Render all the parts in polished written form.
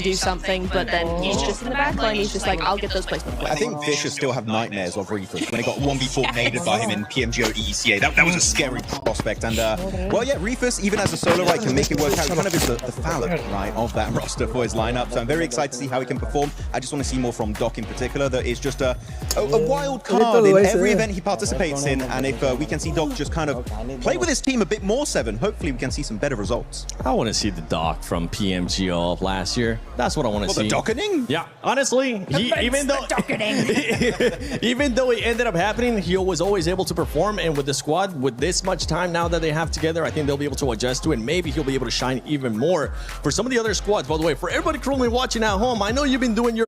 do something, but then he's just in the back line. He's just like, I'll get those placements. I think Fisher still have nightmares of Reefers when he got 1v4 naded by him in PMGO ECA. That was a scary prospect. And, well, yeah, Reefers, even as a solo, right, can make it work out. Kind of is the Fallon, right, of that roster for his lineup. So I'm very excited to see how he can perform. I just want to see more from Doc in particular. That is just a wild card in every event he participates in. And if we can see Doc just kind of play with his team a bit more, Seven, hopefully we can see some better results. I want to see the Doc from PMGO of last year. That's what I want to see. The docketing? Yeah, honestly, even though it ended up happening, he was always able to perform. And with the squad, with this much time now that they have together, I think they'll be able to adjust to it. Maybe he'll be able to shine even more for some of the other squads. By the way, for everybody currently watching at home, I know you've been doing your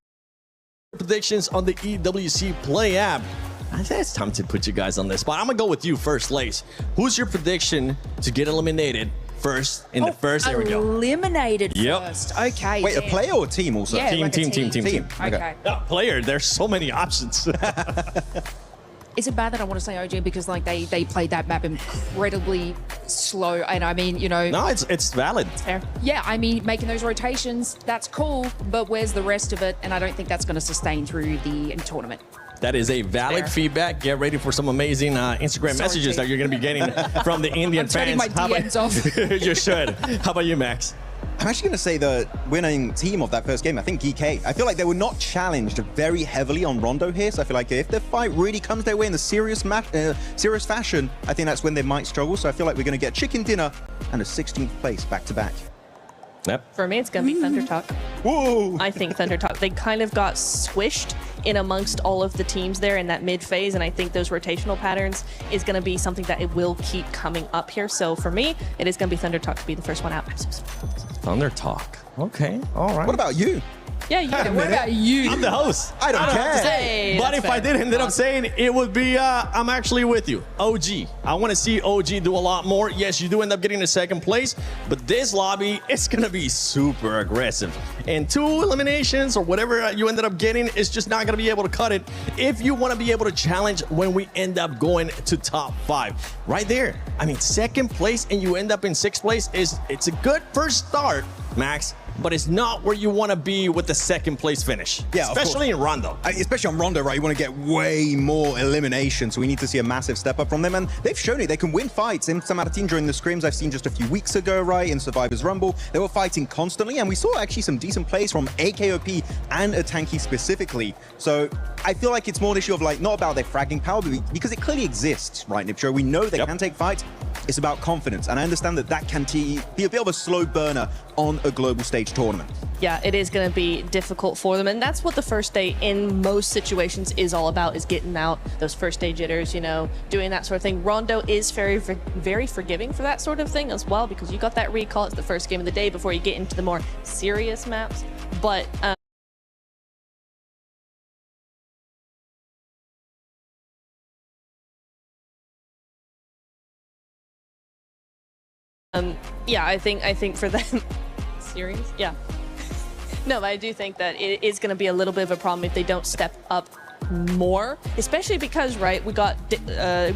predictions on the EWC Play app. I think it's time to put you guys on this spot. I'm gonna go with you first, Lace. Who's your prediction to get eliminated first in the first? There we go. Eliminated first. Okay. Wait, a player or a team also? Yeah, team. Okay. Player. There's so many options. Is it bad that I want to say OG because like they played that map incredibly slow, and I mean, you know. No, it's valid. Fair. Yeah, I mean, making those rotations, that's cool, but where's the rest of it? And I don't think that's going to sustain through the tournament. That is a valid feedback. Get ready for some amazing Instagram messages that you're going to be getting from the Indian fans. I'm turning my DMs off. You should. How about you, Max? I'm actually going to say the winning team of that first game, I think GK. I feel like they were not challenged very heavily on Rondo here, so I feel like if the fight really comes their way in the serious fashion, I think that's when they might struggle. So I feel like we're going to get chicken dinner and a 16th place back-to-back. Yep. For me, it's going to be Thunder Talk. Whoa! I think Thunder Talk. They kind of got squished in amongst all of the teams there in that mid phase, and I think those rotational patterns is going to be something that it will keep coming up here. So for me, it is going to be Thunder Talk to be the first one out. Thunder Talk. Okay. All right. What about you? Yeah, what about you? I'm the host. I don't care. But if I did end up saying, it would be, I'm actually with you. OG. I want to see OG do a lot more. Yes, you do end up getting a second place, but this lobby, it's going to be super aggressive. And 2 eliminations or whatever you ended up getting is just not going to be able to cut it if you want to be able to challenge when we end up going to top 5. Right there. I mean, second place and you end up in 6th place it's a good first start, Max. But it's not where you want to be with the second place finish. Yeah, especially in Rondo. Especially on Rondo, right? You want to get way more elimination, so we need to see a massive step up from them. And they've shown it. They can win fights. In San Martin during the scrims I've seen just a few weeks ago, right? In Survivors Rumble, they were fighting constantly. And we saw actually some decent plays from AKOP and Atanki specifically. So I feel like it's more an issue of like, not about their fragging power, but because it clearly exists, right, Nipcho? We know they can take fights. It's about confidence. And I understand that that can be a bit of a slow burner on a global stage tournament. Yeah, it is going to be difficult for them, and that's what the first day in most situations is all about, is getting out those first day jitters, you know, doing that sort of thing. Rondo is very forgiving for that sort of thing as well, because you got that recall. It's the first game of the day before you get into the more serious maps, but yeah, I think for them serious, yeah. No, but I do think that it is going to be a little bit of a problem if they don't step up more, especially because, right, we got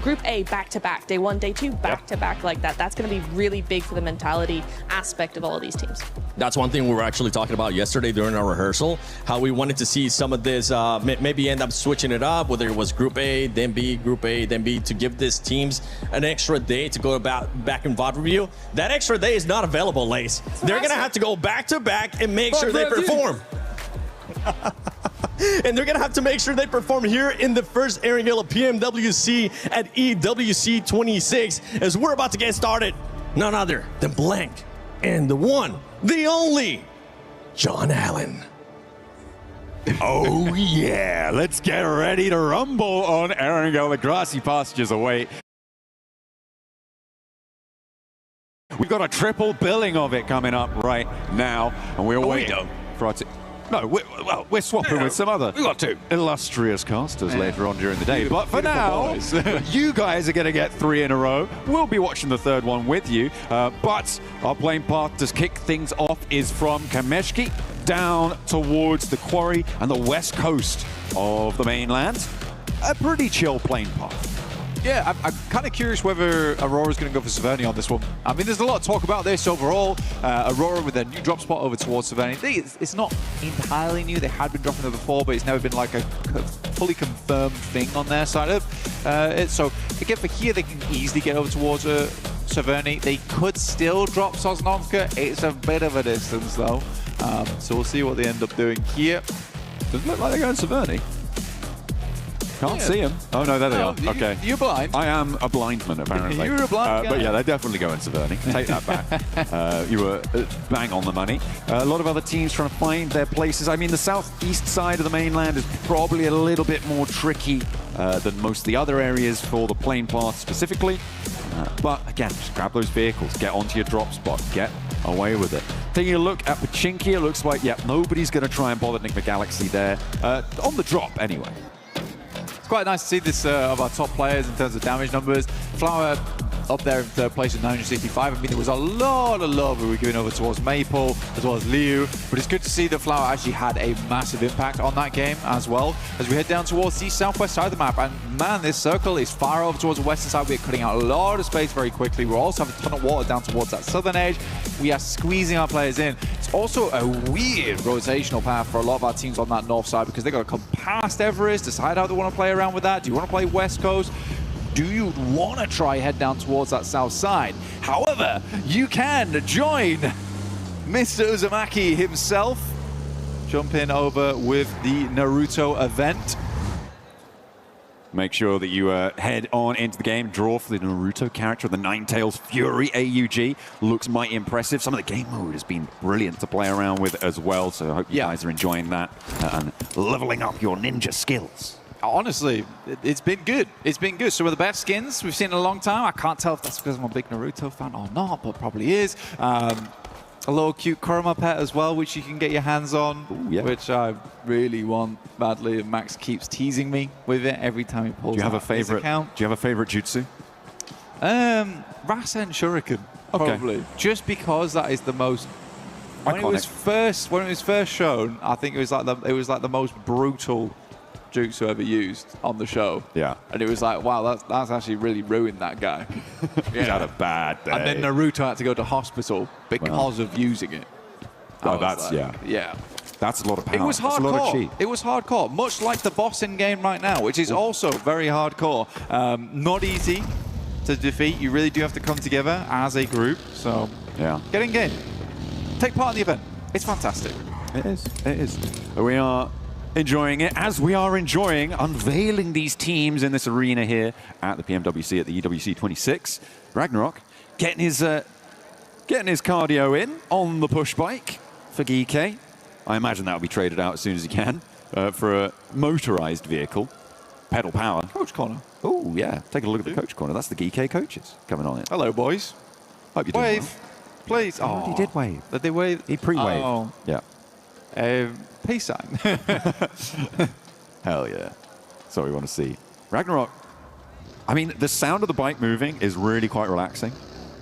Group A back-to-back, day 1, day 2 back-to-back like that. That's going to be really big for the mentality aspect of all of these teams. That's one thing we were actually talking about yesterday during our rehearsal, how we wanted to see some of this, maybe end up switching it up, whether it was Group A, then B, Group A, then B, to give these teams an extra day to go back in VOD review. That extra day is not available, Lace. They're going to have to go back-to-back and make sure they perform. And they're going to have to make sure they perform here in the first airing of PMWC at EWC 26 as we're about to get started. None other than Blank and the one, the only, John Allen. Oh yeah, let's get ready to rumble on Erangel. The grassy pastures await. We've got a triple billing of it coming up right now, and we're waiting for our No, we're swapping with some other illustrious casters later on during the day. But for now, you guys are going to get 3 in a row. We'll be watching the 3rd one with you. But our playing path to kick things off is from Kameshki down towards the quarry and the west coast of the mainland. A pretty chill playing path. Yeah, I'm kind of curious whether Aurora's going to go for Severny on this one. I mean, there's a lot of talk about this overall. Aurora with their new drop spot over towards Severny. It's not entirely new. They had been dropping there before, but it's never been like a fully confirmed thing on their side of it. So again, for here, they can easily get over towards Severny. They could still drop Sosnovka. It's a bit of a distance, though. So we'll see what they end up doing here. Doesn't look like they're going Severny. Can't see him. Oh, no, there they are. Okay. You're blind. I am a blind man, apparently. You're a blind guy. But yeah, they're definitely going Severny. Take that back. You were bang on the money. A lot of other teams trying to find their places. I mean, the southeast side of the mainland is probably a little bit more tricky than most of the other areas for the plane path specifically. But again, just grab those vehicles, get onto your drop spot, get away with it. Taking a look at Pachinki, it looks like, yeah, nobody's going to try and bother Enigma Galaxy there. On the drop, anyway. It's quite nice to see this of our top players in terms of damage numbers. Flower up there in third place with 965. I mean, there was a lot of love we were giving over towards Maple as well as Liu, but it's good to see that Flower actually had a massive impact on that game as well. As we head down towards the southwest side of the map, and man, this circle is far over towards the western side. We're cutting out a lot of space very quickly. We're also having a ton of water down towards that southern edge. We are squeezing our players in. It's also a weird rotational path for a lot of our teams on that north side because they've got to come past Everest, decide how they want to play around with that. Do you want to play West Coast? Do you want to try head down towards that south side? However, you can join Mr. Uzumaki himself. Jump in over with the Naruto event. Make sure that you head on into the game. Draw for the Naruto character, the Ninetales Fury AUG. Looks mighty impressive. Some of the game mode has been brilliant to play around with as well. So I hope you guys are enjoying that and leveling up your ninja skills. Honestly, it's been good. It's been good. Some of the best skins we've seen in a long time. I can't tell if that's because I'm a big Naruto fan or not, but probably is. A little cute Kurama pet as well, which you can get your hands on, which I really want badly. And Max keeps teasing me with it every time he pulls out his account. Do you have a favorite jutsu? Rasen Shuriken, probably. Okay. Just because that is the most... When it was first shown, I think it was like the most brutal jutsu ever used on the show. Yeah. And it was like, wow, that's actually really ruined that guy. He's had a bad day. And then Naruto had to go to hospital because of using it. Oh, that's, like, yeah. That's a lot of power. It was hardcore. That's a lot of cheat. It was hardcore, much like the boss in game right now, which is also very hardcore. Not easy to defeat. You really do have to come together as a group. So, get in game. Take part in the event. It's fantastic. It is. It is. We are enjoying it, as we are enjoying unveiling these teams in this arena here at the PMWC at the EWC 26. Ragnarok getting his cardio in on the push bike for Gike. I imagine that will be traded out as soon as he can for a motorized vehicle. Pedal power. Coach corner. Oh, yeah. Take a look at the coach corner. That's the Gike coaches coming on it. Hello, boys. Hope you're doing wave, well. please. Oh, he did wave. Did they wave? He pre-waved. Oh. Yeah. Peace sign. Hell yeah. That's what we want to see. Ragnarok. I mean, the sound of the bike moving is really quite relaxing.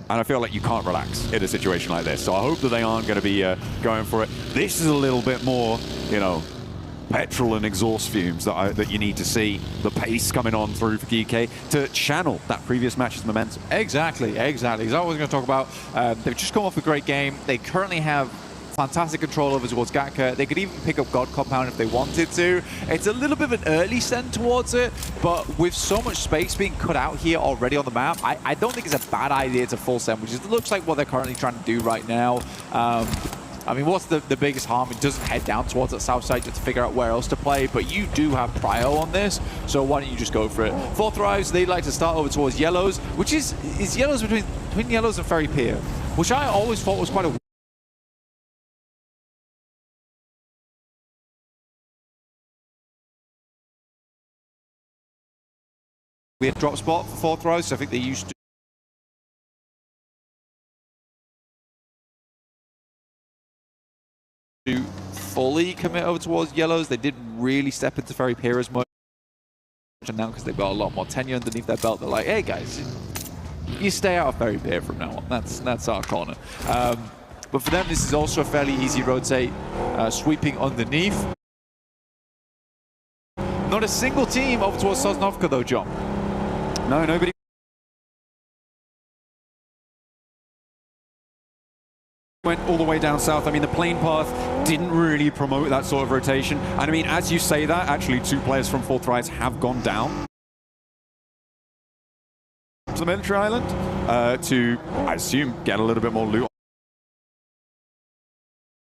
And I feel like you can't relax in a situation like this. So I hope that they aren't going to be going for it. This is a little bit more, you know, petrol and exhaust fumes that you need to see. The pace coming on through for Gike to channel that previous match's momentum. Exactly. As I was going to talk about, they've just come off a great game. They currently have fantastic control over towards Gatka. They could even pick up God Compound if they wanted to. It's a little bit of an early send towards it, but with so much space being cut out here already on the map, I don't think it's a bad idea to full send, which looks like what they're currently trying to do right now. I mean, what's the biggest harm? It doesn't head down towards that south side just to figure out where else to play, but you do have prio on this, so why don't you just go for it? Fourth Rise, they like to start over towards Yellows, which is Yellows between Yellows and Ferry Pier, which I always thought was quite a weird drop spot for Fourth Rise. I think they used to fully commit over towards Yellows. They didn't really step into Ferry Pier as much, and now because they've got a lot more tenure underneath their belt, they're like, hey guys, you stay out of Ferry Pier from now on. That's our corner. But for them, this is also a fairly easy rotate, sweeping underneath. Not a single team over towards Sosnovka though, John. No, nobody went all the way down south. I mean, the plane path didn't really promote that sort of rotation. And I mean, as you say that, actually 2 players from Fourth Rise have gone down to the military island to, I assume, get a little bit more loot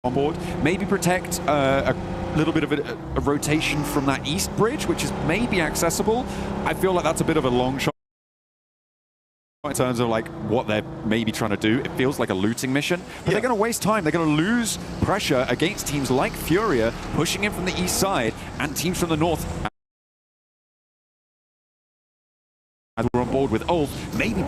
on board. Maybe protect a little bit of a rotation from that east bridge, which is maybe accessible. I feel like that's a bit of a long shot in terms of like what they're maybe trying to do. It feels like a looting mission, but they're going to waste time. They're going to lose pressure against teams like Furia pushing in from the east side and teams from the north. As we're on board with Ulf, maybe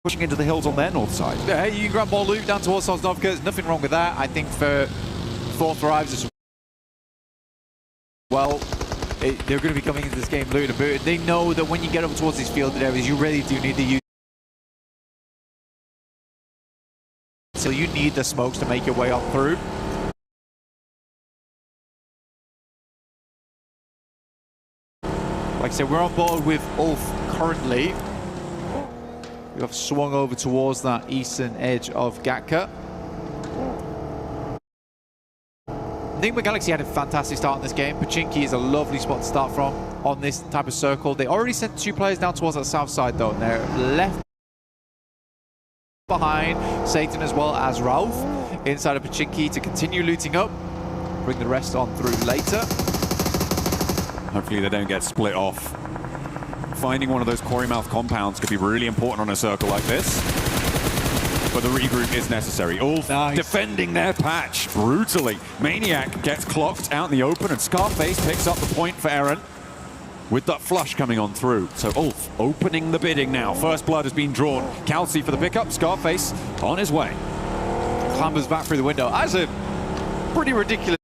pushing into the hills on their north side. Yeah, you can grab more loot down towards Sosnovka. There's nothing wrong with that. I think for Fourth Rise as well, they're going to be coming into this game looting and booting. They know that when you get up towards these fielded areas, you really do need to use. So you need the smokes to make your way up through. Like I said, we're on board with Ulf currently. We have swung over towards that eastern edge of Gatka. Bgmi Galaxy had a fantastic start in this game. Pachinki is a lovely spot to start from on this type of circle. They already sent 2 players down towards that south side though, and they're left behind Satan as well as Ralph inside of Pachinki to continue looting up. Bring the rest on through later. hopefully they don't get split off. Finding one of those quarry mouth compounds could be really important on a circle like this. But the regroup is necessary. Ulf defending their patch brutally. Maniac gets clocked out in the open, and Scarface picks up the point for Eren with that flush coming on through. So Ulf opening the bidding now. First blood has been drawn. Kelsey for the pickup. Scarface on his way. Clambers back through the window. That's a pretty ridiculous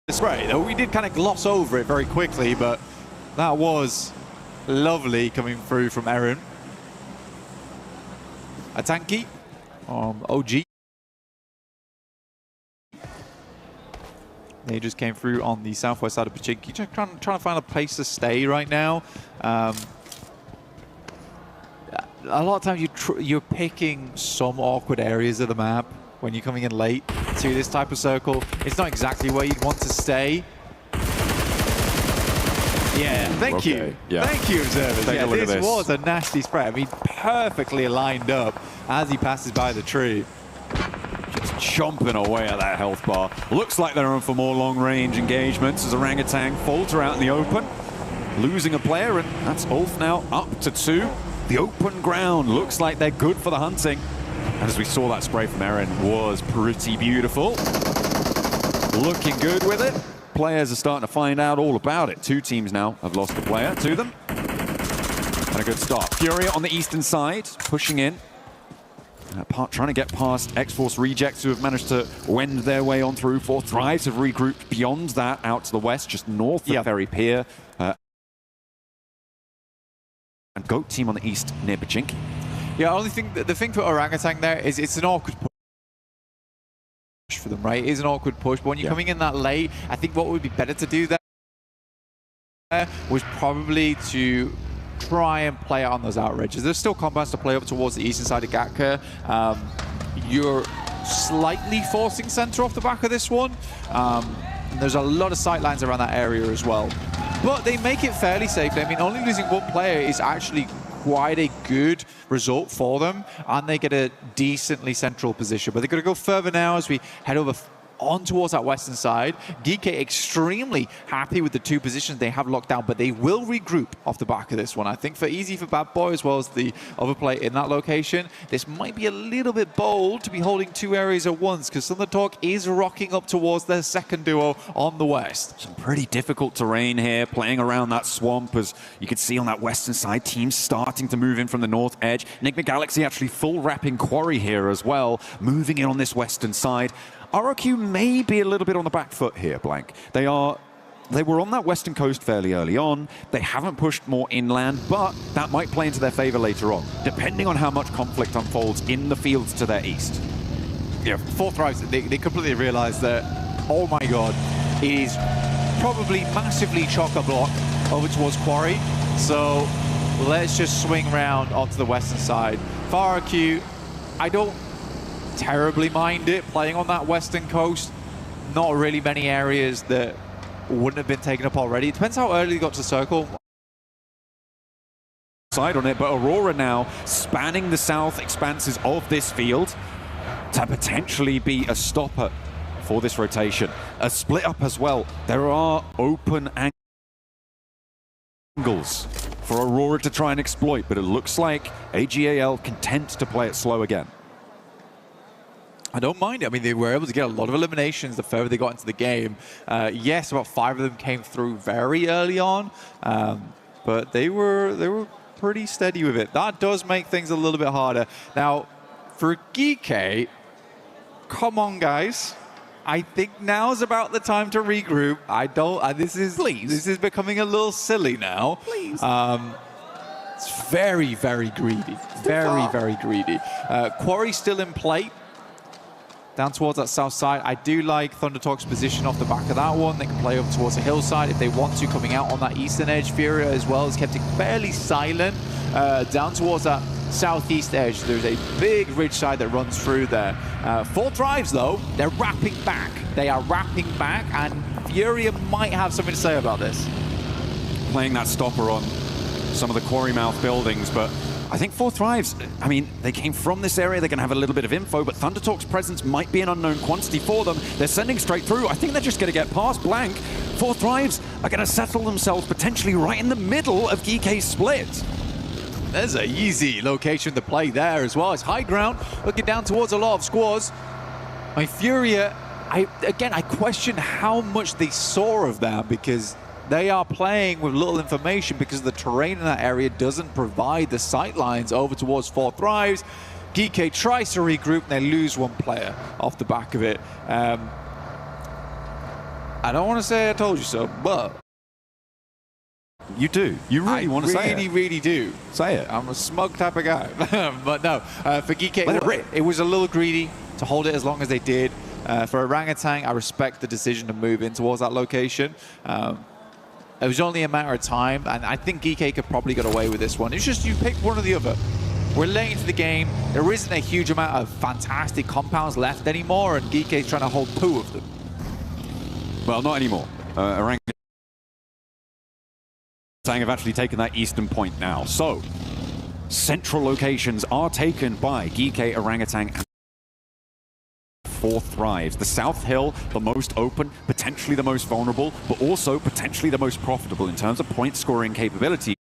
spray, though. We did kind of gloss over it very quickly, but that was lovely coming through from Eren. A tanky OG. They just came through on the southwest side of Pachinki, just trying to find a place to stay right now. A lot of times you're picking some awkward areas of the map when you're coming in late to this type of circle. It's not exactly where you'd want to stay. Yeah, thank you. Yeah. Thank you, observers. Take a look at this this. was a nasty spray. I mean, perfectly lined up as he passes by the tree. Just chomping away at that health bar. Looks like they're on for more long-range engagements as Orangutan falter out in the open. Losing a player, and that's Ulf now up to 2. The open ground looks like they're good for the hunting. And as we saw, that spray from Eren was pretty beautiful. Looking good with it. Players are starting to find out all about it. 2 teams now have lost a player to them. And a good start. Furia on the eastern side, pushing in. Trying to get past X-Force rejects who have managed to wend their way on through. 4 Thrives have regrouped beyond that out to the west, just north of Ferry Pier. And Goat team on the east near Pachinki. Yeah, the thing for Orangutan there is it's an awkward push for them, right? It is an awkward push, but when you're coming in that late, I think what would be better to do there was probably to try and play on those outrages. There's still compounds to play up towards the eastern side of Gatka. You're slightly forcing center off the back of this one. And there's a lot of sight lines around that area as well. But they make it fairly safely. I mean, only losing 1 player is actually quite a good result for them, and they get a decently central position. But they're going to go further now as we head over on towards that western side. DK extremely happy with the 2 positions they have locked down, but they will regroup off the back of this one. I think for Easy for Bad Boy, as well as the other play in that location, this might be a little bit bold to be holding 2 areas at once, because Thunder Talk is rocking up towards their second duo on the west. Some pretty difficult terrain here, playing around that swamp, as you can see on that western side, teams starting to move in from the north edge. Bgmi Galaxy actually full wrapping Quarry here as well, moving in on this western side. RRQ may be a little bit on the back foot here, Blank. They are they were on that western coast fairly early on. They haven't pushed more inland, but that might play into their favor later on, depending on how much conflict unfolds in the fields to their east. Yeah, Fourth Rise, they completely realized that, oh my god, it is probably massively chock-a-block over towards Quarry. So let's just swing around onto the western side. FARQ, I don't terribly mind it playing on that western coast. Not really many areas that wouldn't have been taken up already. It depends how early they got to the circle. Side on it, but Aurora now spanning the south expanses of this field to potentially be a stopper for this rotation. A split up as well. There are open angles for Aurora to try and exploit, but it looks like AGAL content to play it slow again. I don't mind it. I mean, they were able to get a lot of eliminations the further they got into the game. Yes, about 5 of them came through very early on, but they were pretty steady with it. That does make things a little bit harder. Now, for Geeky, come on, guys. I think now's about the time to regroup. This is becoming a little silly now. Please. It's very, very greedy. Very, very greedy. Quarry still in play. Down towards that south side. I do like ThunderTalk's position off the back of that one. They can play over towards the hillside if they want to, coming out on that eastern edge. Furia as well has kept it fairly silent. Down towards that southeast edge, there's a big ridge side that runs through there. Fourth Drives, though, they're wrapping back. They are wrapping back, and Furia might have something to say about this. Playing that stopper on some of the quarry mouth buildings, but I think Fourth Drives, I mean, they came from this area, they're going to have a little bit of info, but ThunderTalk's presence might be an unknown quantity for them. They're sending straight through. I think they're just going to get past Blank. Fourth Drives are going to settle themselves potentially right in the middle of GK's split. There's an easy location to play there as well. It's high ground, looking down towards a lot of squads. I mean, Furia, I question how much they saw of them, because they are playing with little information because the terrain in that area doesn't provide the sight lines over towards Fourth Drives. GK tries to regroup and they lose one player off the back of it. I don't want to say I told you so, but You do. You really want to say it. I really do. Say it. I'm a smug type of guy. But no, for GK, it was a little greedy to hold it as long as they did. For Orangutan, I respect the decision to move in towards that location. It was only a matter of time, and I think GK could probably get away with this one. It's just you pick one or the other. We're late into the game. There isn't a huge amount of fantastic compounds left anymore, and GK's trying to hold 2 of them. Well, not anymore. Orangutan have actually taken that eastern point now. So, central locations are taken by GK, Orangutan, and Fourth Thrives. The South Hill, the most open, potentially the most vulnerable, but also potentially the most profitable in terms of point scoring capability.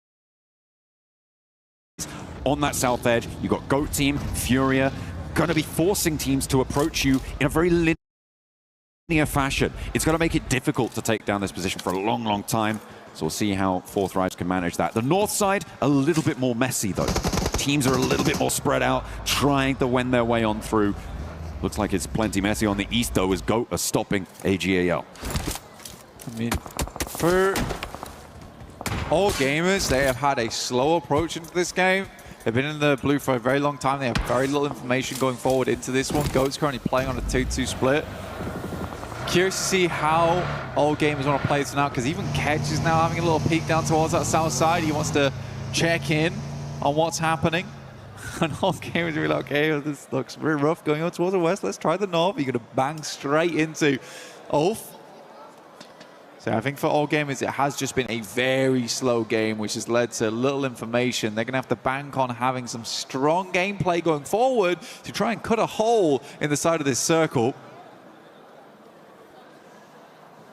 On that south edge, you've got Goat Team, Furia, going to be forcing teams to approach you in a very linear fashion. It's going to make it difficult to take down this position for a long, long time. So we'll see how Fourth Rise can manage that. The north side, a little bit more messy though. Teams are a little bit more spread out, trying to wend their way on through. Looks like it's plenty messy on the east though, as GOAT are stopping AGAL. I mean, for all gamers, they have had a slow approach into this game. They've been in the blue for a very long time. They have very little information going forward into this one. GOAT's currently playing on a 2-2 split. Curious to see how all gamers want to play this now, because even Ketch is now having a little peek down towards that south side. He wants to check in on what's happening. And all gamers will be like, okay, this looks very rough going on towards the west. Let's try the north. You're going to bang straight into Ulf. So I think for all gamers, it has just been a very slow game, which has led to little information. They're going to have to bank on having some strong gameplay going forward to try and cut a hole in the side of this circle.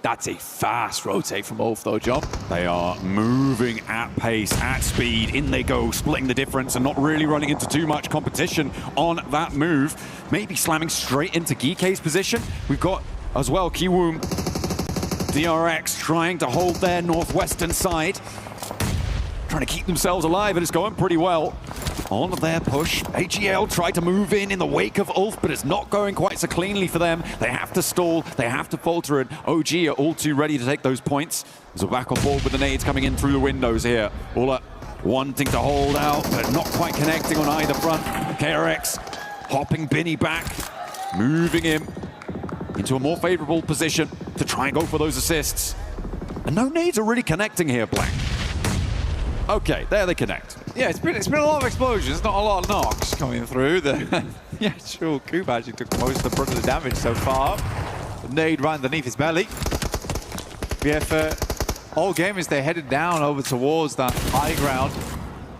That's a fast rotate from Ulf, though, John. They are moving at pace, at speed. In they go, splitting the difference and not really running into too much competition on that move. Maybe slamming straight into Geeky's position. We've got, as well, Kiwoom, DRX trying to hold their northwestern side. Trying to keep themselves alive, and it's going pretty well. on their push. AGL tried to move in the wake of Ulf, but it's not going quite so cleanly for them. They have to stall, they have to falter, and OG are all too ready to take those points. So back on board with the nades coming in through the windows here. Ola wanting to hold out, but not quite connecting on either front. KRX hopping Bgmi back, moving him into a more favorable position to try and go for those assists. And no nades are really connecting here, Black. Okay, there they connect. Yeah, it's been a lot of explosions, not a lot of knocks coming through. Yeah, sure, Coop actually took most of the brunt of the damage so far. The nade right underneath his belly. Yeah, for all gamers, they're headed down over towards that high ground,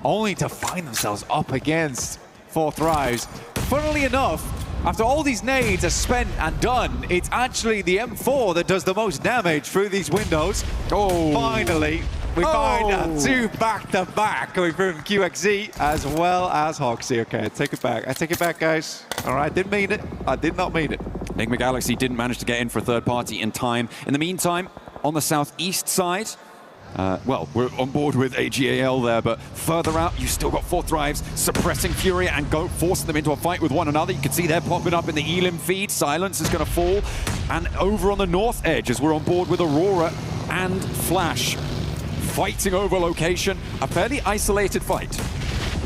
only to find themselves up against 4Thrives. Funnily enough, after all these nades are spent and done, it's actually the M4 that does the most damage through these windows. Oh, finally. We find two back-to-back coming through from QXZ as well as Hoxie. Okay, I take it back. I take it back, guys. All right, didn't mean it. I did not mean it. Bgmi Galaxy didn't manage to get in for a third party in time. In the meantime, on the southeast side, well, we're on board with AGAL there, but further out, you've still got 4Thrives suppressing Furia and forcing them into a fight with one another. You can see they're popping up in the Elim feed. Silence is going to fall. And over on the north edge, as we're on board with Aurora and Flash, fighting over location, a fairly isolated fight.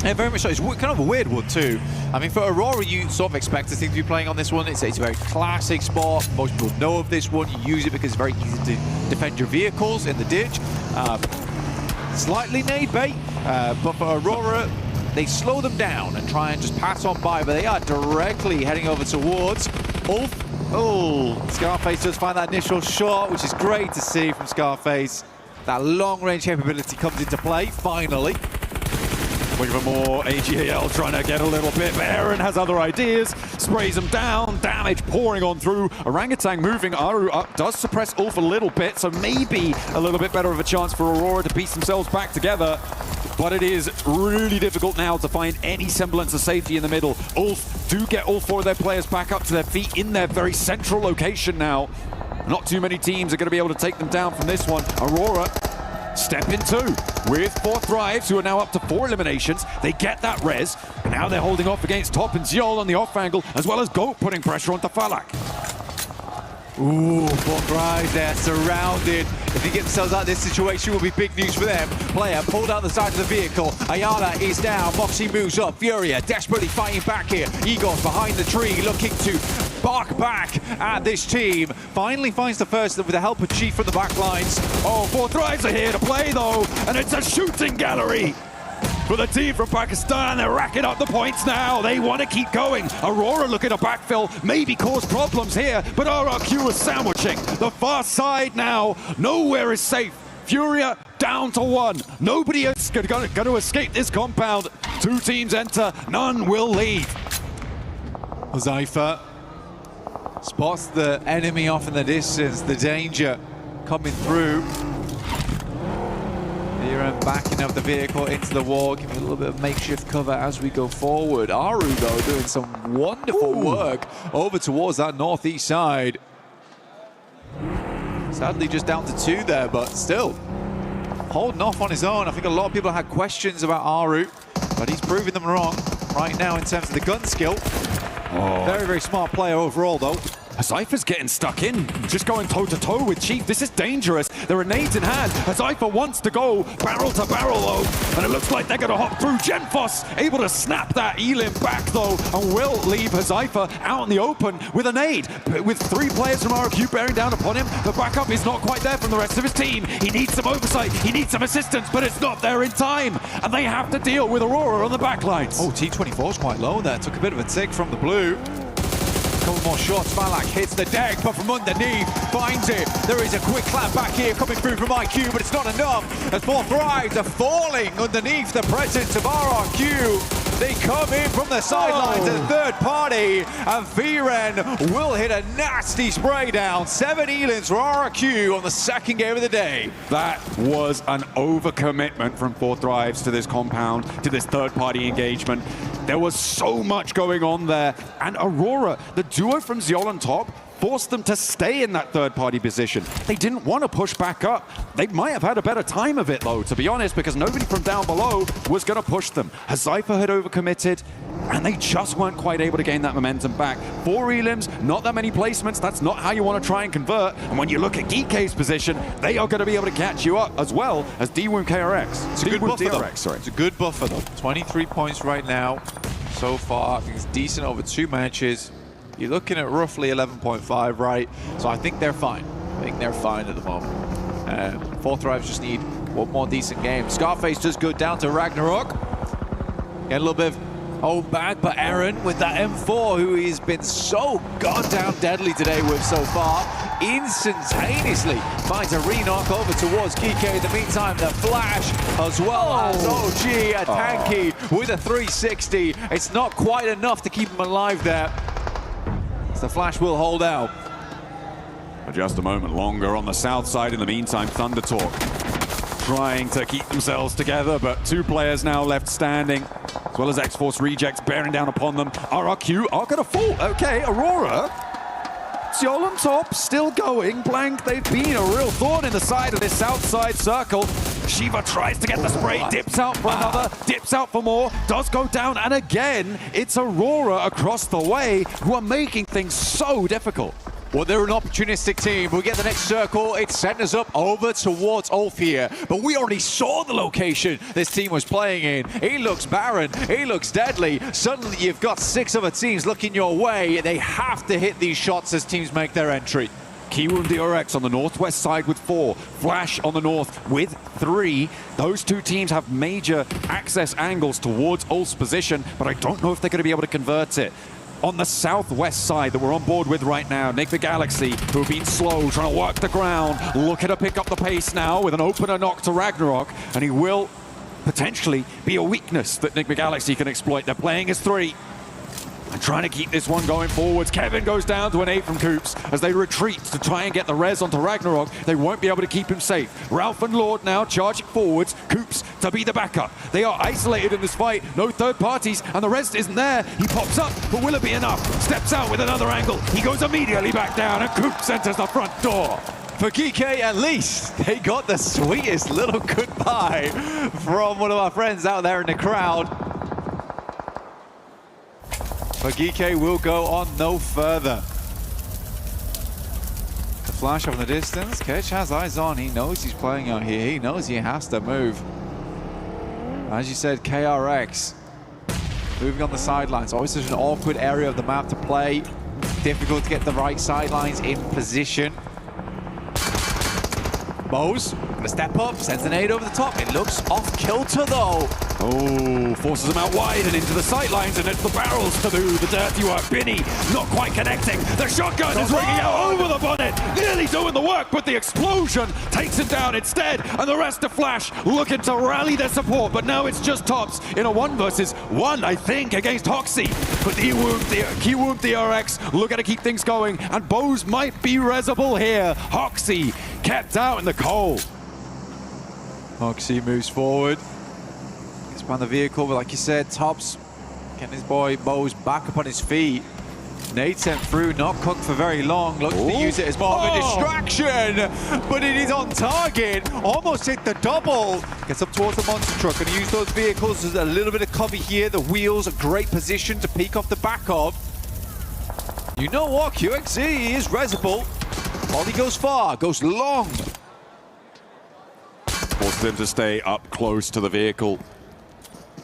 Yeah, very much so. It's kind of a weird one too. I mean, for Aurora, you sort of expect the team to be playing on this one. It's a very classic spot. Most people know of this one. You use it because it's very easy to defend your vehicles in the ditch. Slightly nade bait, but for Aurora, they slow them down and try and just pass on by, but they are directly heading over towards Ulf. Oh, Scarface does find that initial shot, which is great to see from Scarface. That long-range capability comes into play, finally. Looking for more AGAL trying to get a little bit, but Aaron has other ideas. Sprays him down, damage pouring on through. Orangutan moving Aru up, does suppress Ulf a little bit, so maybe a little bit better of a chance for Aurora to piece themselves back together. But it is really difficult now to find any semblance of safety in the middle. Ulf do get all four of their players back up to their feet in their very central location now. Not too many teams are going to be able to take them down from this one. Aurora step in two with 4Thrives, who are now up to 4 eliminations. They get that res, and now they're holding off against Top and Ziol on the off angle, as well as Goat putting pressure onto Falak. Ooh, 4Thrives, they're surrounded. If they get themselves out of this situation, it will be big news for them. Player pulled out the side of the vehicle. Ayala is down. Moxie moves up. Furia desperately fighting back here. Igor's behind the tree, looking to bark back at this team. Finally finds the first with the help of Chief from the back lines. Oh, 4Thrives are here to play though, and it's a shooting gallery for the team from Pakistan. They're racking up the points now. They want to keep going. Aurora looking to backfill, maybe cause problems here, but RRQ is sandwiching the far side now. Nowhere is safe. Furia down to 1. Nobody is going to escape this compound. 2 teams enter, none will leave. Zypher spots the enemy off in the distance, the danger coming through. Here backing up the vehicle into the wall, giving a little bit of makeshift cover as we go forward. Aru, though, doing some wonderful work over towards that northeast side. Sadly, just down to 2 there, but still holding off on his own. I think a lot of people had questions about Aru, but he's proving them wrong right now in terms of the gun skill. Very, very smart player overall, though. Zypher's getting stuck in, just going toe-to-toe with Chief. This is dangerous. There are nades in hand. Zypher wants to go barrel to barrel, though, and it looks like they're going to hop through. Genfos able to snap that Elim back, though, and will leave Zypher out in the open with a nade. With 3 players from RQ bearing down upon him, the backup is not quite there from the rest of his team. He needs some oversight. He needs some assistance, but it's not there in time, and they have to deal with Aurora on the backlines. Oh, T24 is quite low there. Took a bit of a tick from the blue. Couple more shots. Falak hits the deck, but from underneath finds it. There is a quick clap back here coming through from IQ, but it's not enough. As 4Thrives are falling underneath the presence of RRQ. They come in from the sidelines as third party, and Viren will hit a nasty spray down. 7 Elins for RRQ on the second game of the day. That was an overcommitment from 4Thrives to this compound, to this third-party engagement. There was so much going on there, and Aurora, the duo from Ziol on top, forced them to stay in that third-party position. They didn't want to push back up. They might have had a better time of it, though, to be honest, because nobody from down below was going to push them. Hazyfa had overcommitted, and they just weren't quite able to gain that momentum back. 4 elims, not that many placements. That's not how you want to try and convert. And when you look at DK's position, they are going to be able to catch you up, as well as D-Wound KRX. It's a good buffer, though. Sorry. It's a good buffer, though. 23 points right now so far. I think it's decent over 2 matches. You're looking at roughly 11.5, right? So I think they're fine. I think they're fine at the moment. Fourth Thrives just need one more decent game. Scarface does go down to Ragnarok. Get a little bit of hold back, but Aaron with that M4, who he's been so goddamn deadly today with so far, instantaneously finds a re-knock over towards Kike. In the meantime, the flash as well as OG, a tanky with a 360. It's not quite enough to keep him alive there. The flash will hold out. Just a moment longer on the south side. In the meantime, Thunder Talk trying to keep themselves together, but 2 players now left standing, as well as X-Force Rejects bearing down upon them. RRQ are going to fall. Okay, Aurora. Seoul on top, still going. Blank, they've been a real thorn in the side of this south side circle. Shiva tries to get the spray, dips out for another, dips out for more, does go down, and again, it's Aurora across the way who are making things so difficult. Well, they're an opportunistic team. We get the next circle. It sent us up over towards Ulf here. But we already saw the location this team was playing in. He looks barren. He looks deadly. Suddenly, you've got 6 other teams looking your way. They have to hit these shots as teams make their entry. Kiwoom DRX on the northwest side with 4. Flash on the north with 3. Those 2 teams have major access angles towards Ulf's position, but I don't know if they're going to be able to convert it. On the southwest side that we're on board with right now, Nick the Galaxy, who have been slow, trying to work the ground, looking to pick up the pace now with an opener knock to Ragnarok, and he will potentially be a weakness that Nick the Galaxy can exploit. They're playing as 3. And trying to keep this one going forwards. Kevin goes down to an 8 from Coops as they retreat to try and get the res onto Ragnarok. They won't be able to keep him safe. Ralph and Lord now charging forwards. Coops to be the backup. They are isolated in this fight. No third parties, and the res isn't there. He pops up, but will it be enough? Steps out with another angle. He goes immediately back down, and Coops enters the front door. For Kike, at least, they got the sweetest little goodbye from one of our friends out there in the crowd. But Gike will go on no further. The flash from the distance. Ketch has eyes on. He knows he's playing out here. He knows he has to move. As you said, KRX moving on the sidelines. Always such an awkward area of the map to play. Difficult to get the right sidelines in position. Bose gonna step up, sends an 8 over the top. It looks off kilter though. Oh, forces him out wide and into the sightlines, and it's the barrels to do the dirty work. Binny not quite connecting. The shotgun is ringing out over the bonnet, nearly doing the work, but the explosion takes him down instead, and the rest of Flash looking to rally their support, but now it's just Tops in a 1 versus 1, I think, against Hoxie. But Kiwoom DRX looking to keep things going, and Bose might be resable here. Hoxie kept out in the cold. Hoxie moves forward. Expand the vehicle, but like you said, Tops getting his boy Bose back up on his feet. Nade sent through, not cooked for very long. Looks to use it as more of a distraction, but it is on target. Almost hit the double. Gets up towards the monster truck and use those vehicles. There's a little bit of cover here. The wheels, a great position to peek off the back of. You know what? QXZ is resible. While he goes far, goes long. Forces them to stay up close to the vehicle.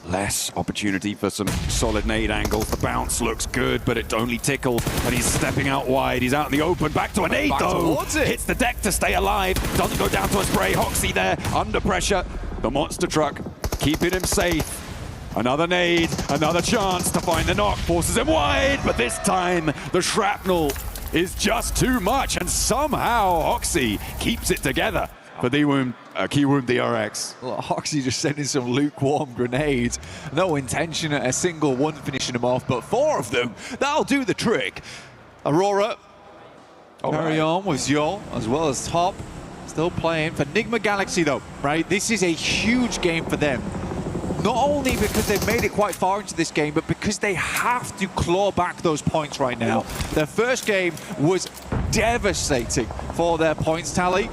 Less opportunity for some solid nade angles. The bounce looks good, but it only tickled, and he's stepping out wide. He's out in the open. Back to a nade, though. Hits the deck to stay alive. Doesn't go down to a spray. Hoxie there, under pressure. The monster truck keeping him safe. Another nade, another chance to find the knock. Forces him wide, but this time the shrapnel is just too much, and somehow Hoxie keeps it together for Kiwoom DRX. Well, Hoxie just sending some lukewarm grenades. No intention at a single one finishing him off, but 4 of them, that'll do the trick. Aurora, carry on with Zhol, as well as Top. Still playing for Nigma Galaxy though, right? This is a huge game for them. Not only because they've made it quite far into this game, but because they have to claw back those points right now. Their first game was devastating for their points tally.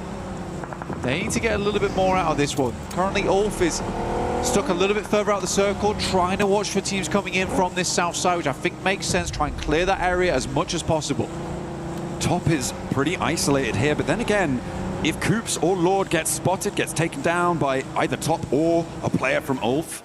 They need to get a little bit more out of this one. Currently, Ulf is stuck a little bit further out the circle, trying to watch for teams coming in from this south side, which I think makes sense. Try and clear that area as much as possible. Top is pretty isolated here, but then again, if Coops or Lord gets spotted, gets taken down by either Top or a player from Ulf,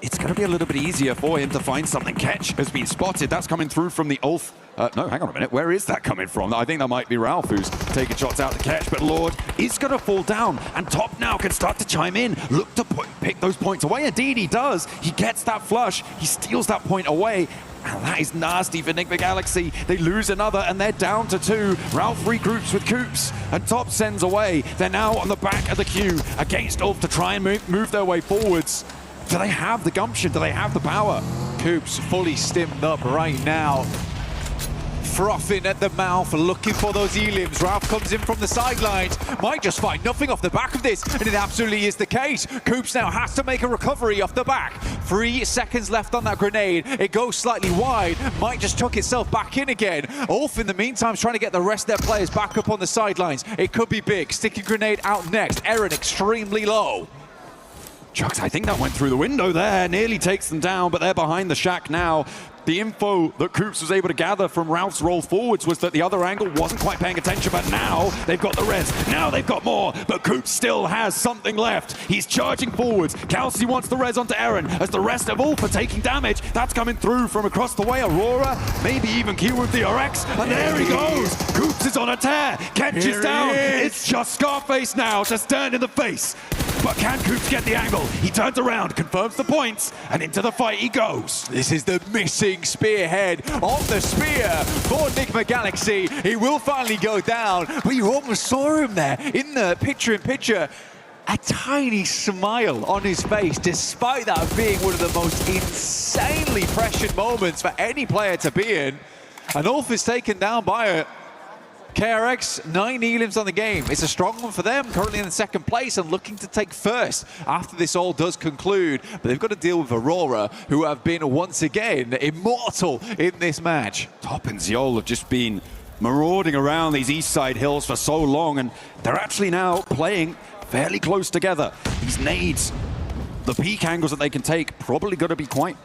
it's going to be a little bit easier for him to find something. Ketch has been spotted. That's coming through from the Ulf. No, hang on a minute. Where is that coming from? I think that might be Ralph who's taking shots out to Ketch, but Lord is going to fall down, and Top now can start to chime in, look to pick those points away. Indeed, he does. He gets that flush. He steals that point away, and that is nasty for Enigma Galaxy. They lose another, and they're down to 2. Ralph regroups with Coops, and Top sends away. They're now on the back of the queue against Ulf to try and move their way forwards. Do they have the gumption? Do they have the power? Coops fully stimmed up right now. Frothing at the mouth, looking for those elims. Ralph comes in from the sidelines. Might just find nothing off the back of this, and it absolutely is the case. Coops now has to make a recovery off the back. 3 seconds left on that grenade. It goes slightly wide. Might just tuck itself back in again. Ulf, in the meantime, is trying to get the rest of their players back up on the sidelines. It could be big. Sticky grenade out next. Aaron extremely low. Chucks, I think that went through the window there, nearly takes them down, but they're behind the shack now. The info that Coops was able to gather from Ralph's roll forwards was that the other angle wasn't quite paying attention, but now they've got the res. Now they've got more, but Coops still has something left. He's charging forwards. Kelsey wants the res onto Aaron as the rest of Ulf are taking damage. That's coming through from across the way. Aurora, maybe even Q with the RX, and there he goes. Coops is on a tear. Ketch is down. It's just Scarface now to stand in the face. But can Coops get the angle? He turns around, confirms the points, and into the fight he goes. This is the missing spearhead of the spear for Enigma Galaxy. He will finally go down, but you almost saw him there in the picture-in-picture. A tiny smile on his face, despite that being one of the most insanely pressured moments for any player to be in. And Ulf is taken down by it. KRX, 9 elims on the game. It's a strong one for them, currently in the second place and looking to take first after this all does conclude. But they've got to deal with Aurora, who have been once again immortal in this match. Top and Ziol have just been marauding around these east side hills for so long, and they're actually now playing fairly close together. These nades, the peak angles that they can take, probably going to be quite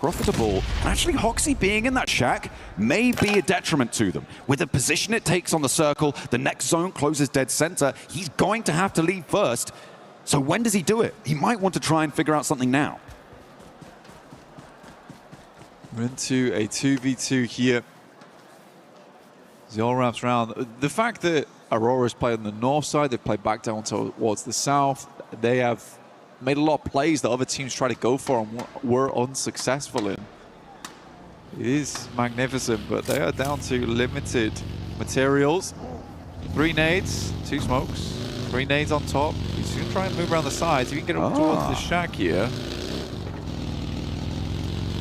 profitable. And actually, Hoxie being in that shack may be a detriment to them. With the position it takes on the circle, the next zone closes dead center. He's going to have to leave first. So when does he do it? He might want to try and figure out something now. We're into a 2v2 here. Ziol wraps around. The fact that Aurora's played on the north side, they've played back down towards the south. They have made a lot of plays that other teams try to go for and were unsuccessful in. It is magnificent, but they are down to limited materials. 3 nades, 2 smokes, 3 nades on top. He's going to try and move around the sides. If you can get up towards the shack here.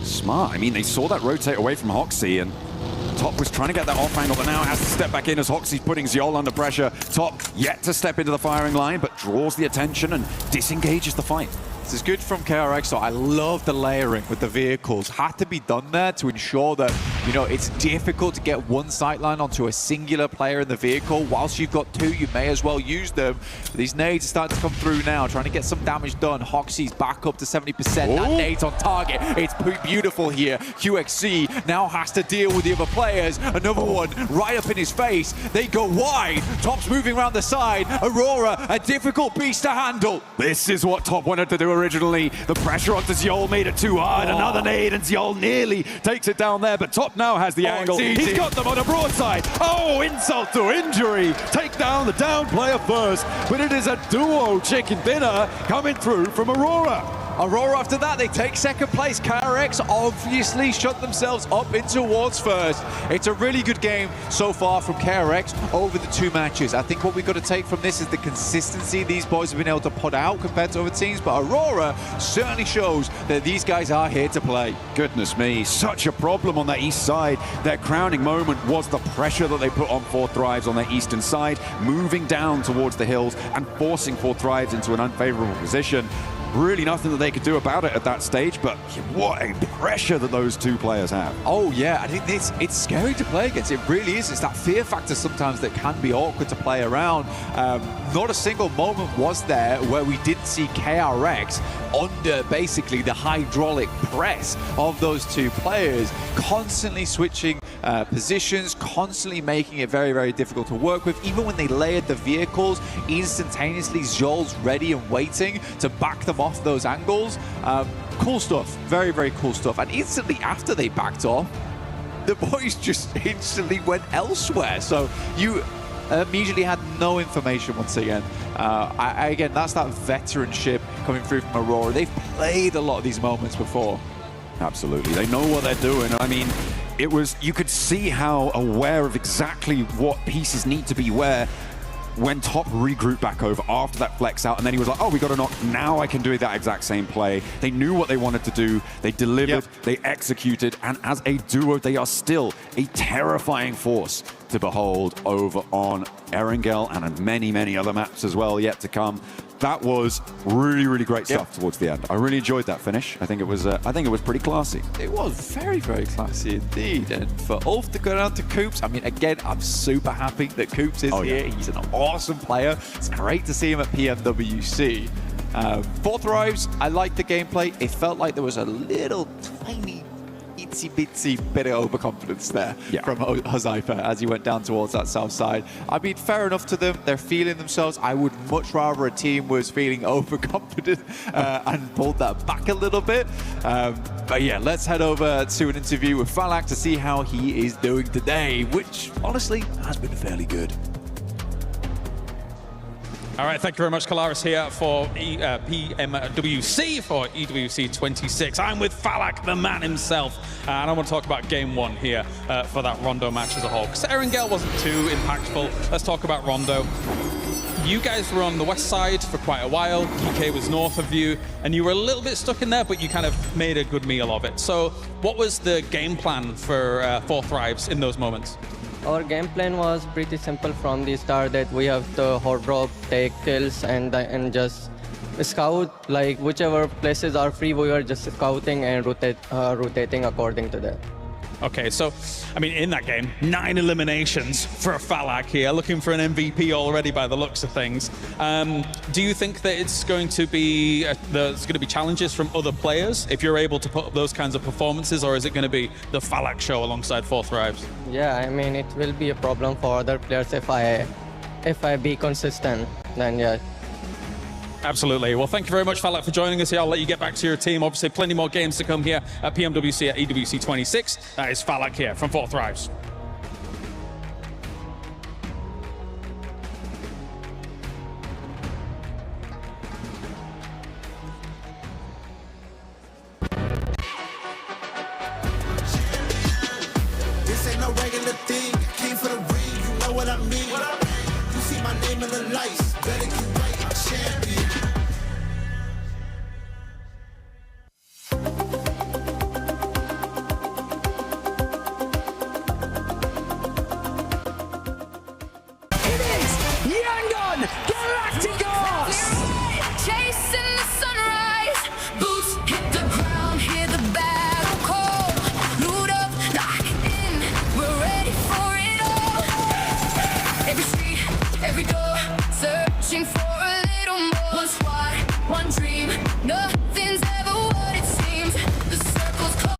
Smart. I mean, they saw that rotate away from Hoxie, and Top was trying to get that off angle, but now has to step back in as Hoxie's putting Ziol under pressure. Top yet to step into the firing line, but draws the attention and disengages the fight. This is good from KRX, so I love the layering with the vehicles. Had to be done there to ensure that, you know, it's difficult to get one sightline onto a singular player in the vehicle. Whilst you've got 2, you may as well use them. But these nades are starting to come through now, trying to get some damage done. Hoxie's back up to 70%. That nade's on target. It's beautiful here. QXC now has to deal with the other players. Another one right up in his face. They go wide. Top's moving around the side. Aurora, a difficult beast to handle. This is what Top wanted to do originally. The pressure onto Ziol made it too hard. Another nade, and Ziol nearly takes it down there, but Top now has the angle. He's got them on a broadside. Oh, insult to injury. Take down the down player first, but it is a duo chicken dinner coming through from Aurora. Aurora, after that, they take second place. KRX obviously shut themselves up in towards first. It's a really good game so far from KRX over the 2 matches. I think what we've got to take from this is the consistency these boys have been able to put out compared to other teams, but Aurora certainly shows that these guys are here to play. Goodness me, such a problem on that east side. Their crowning moment was the pressure that they put on 4 Thrives on their eastern side, moving down towards the hills and forcing 4 Thrives into an unfavorable position. really nothing that they could do about it at that stage, but what a pressure that those two players have. Oh yeah, I think it's scary to play against. It really is. It's that fear factor sometimes that can be awkward to play around. Not a single moment was there where we didn't see KRX under basically the hydraulic press of those two players, constantly switching positions, constantly making it very, very difficult to work with. Even when they layered the vehicles, instantaneously Zhol's ready and waiting to back them off those angles. Cool stuff, very, very cool stuff. And instantly after they backed off, the boys just instantly went elsewhere. So you immediately had no information once again. Again, that's that veteranship coming through from Aurora. They've played a lot of these moments before. Absolutely, they know what they're doing. I mean, it was, you could see how aware of exactly what pieces need to be where when Top regrouped back over after that flex out, and then he was like, oh, we got to knock, now I can do that exact same play. They knew what they wanted to do, they delivered, they executed, and as a duo, they are still a terrifying force to behold over on Erangel and on many, many other maps as well yet to come. That was really, really great stuff towards the end. I really enjoyed that finish. I think it was pretty classy. It was very, very classy indeed. And for Ulf to go down to Coops, I mean, again, I'm super happy that Coops is here. He's an awesome player. It's great to see him at PMWC. Fourth Arrives, I liked the gameplay. It felt like there was a little tiny itsy bitsy bit of overconfidence there from Hozaifa as he went down towards that south side. I mean, fair enough to them. They're feeling themselves. I would much rather a team was feeling overconfident and pulled that back a little bit. But yeah, let's head over to an interview with Falak to see how he is doing today, which honestly has been fairly good. All right, thank you very much, Kalaris here for PMWC for EWC 26. I'm with Falak, the man himself, and I want to talk about game one here for that Rondo match as a whole. Because Erangel wasn't too impactful. Let's talk about Rondo. You guys were on the west side for quite a while. PK was north of you, and you were a little bit stuck in there, but you kind of made a good meal of it. So what was the game plan for Fourth Thrives in those moments? Our game plan was pretty simple from the start, that we have to hot drop, take kills, and just scout. Like whichever places are free, we are just scouting and rotating according to that. Okay, so, I mean, in that game, 9 eliminations for a Falak here, looking for an MVP already by the looks of things. Do you think that it's going to be, there's going to be challenges from other players if you're able to put up those kinds of performances, or is it going to be the Falak show alongside Fourth Thrives? Yeah, I mean, it will be a problem for other players if I be consistent, then yeah. Absolutely. Well, thank you very much, Falak, for joining us here. I'll let you get back to your team. Obviously, plenty more games to come here at PMWC at EWC 26. That is Falak here from Fourth Thrives. This ain't no regular thing. Came for the ring, you know what I mean. You see my name in the lights. Better get right, champion. Chasing the sunrise, boots hit the ground, hear the battle call. Loot up, lock in, we're ready for it all. Every street, every door, searching for a little more. One squad, one dream, nothing's ever what it seems. The circle's close.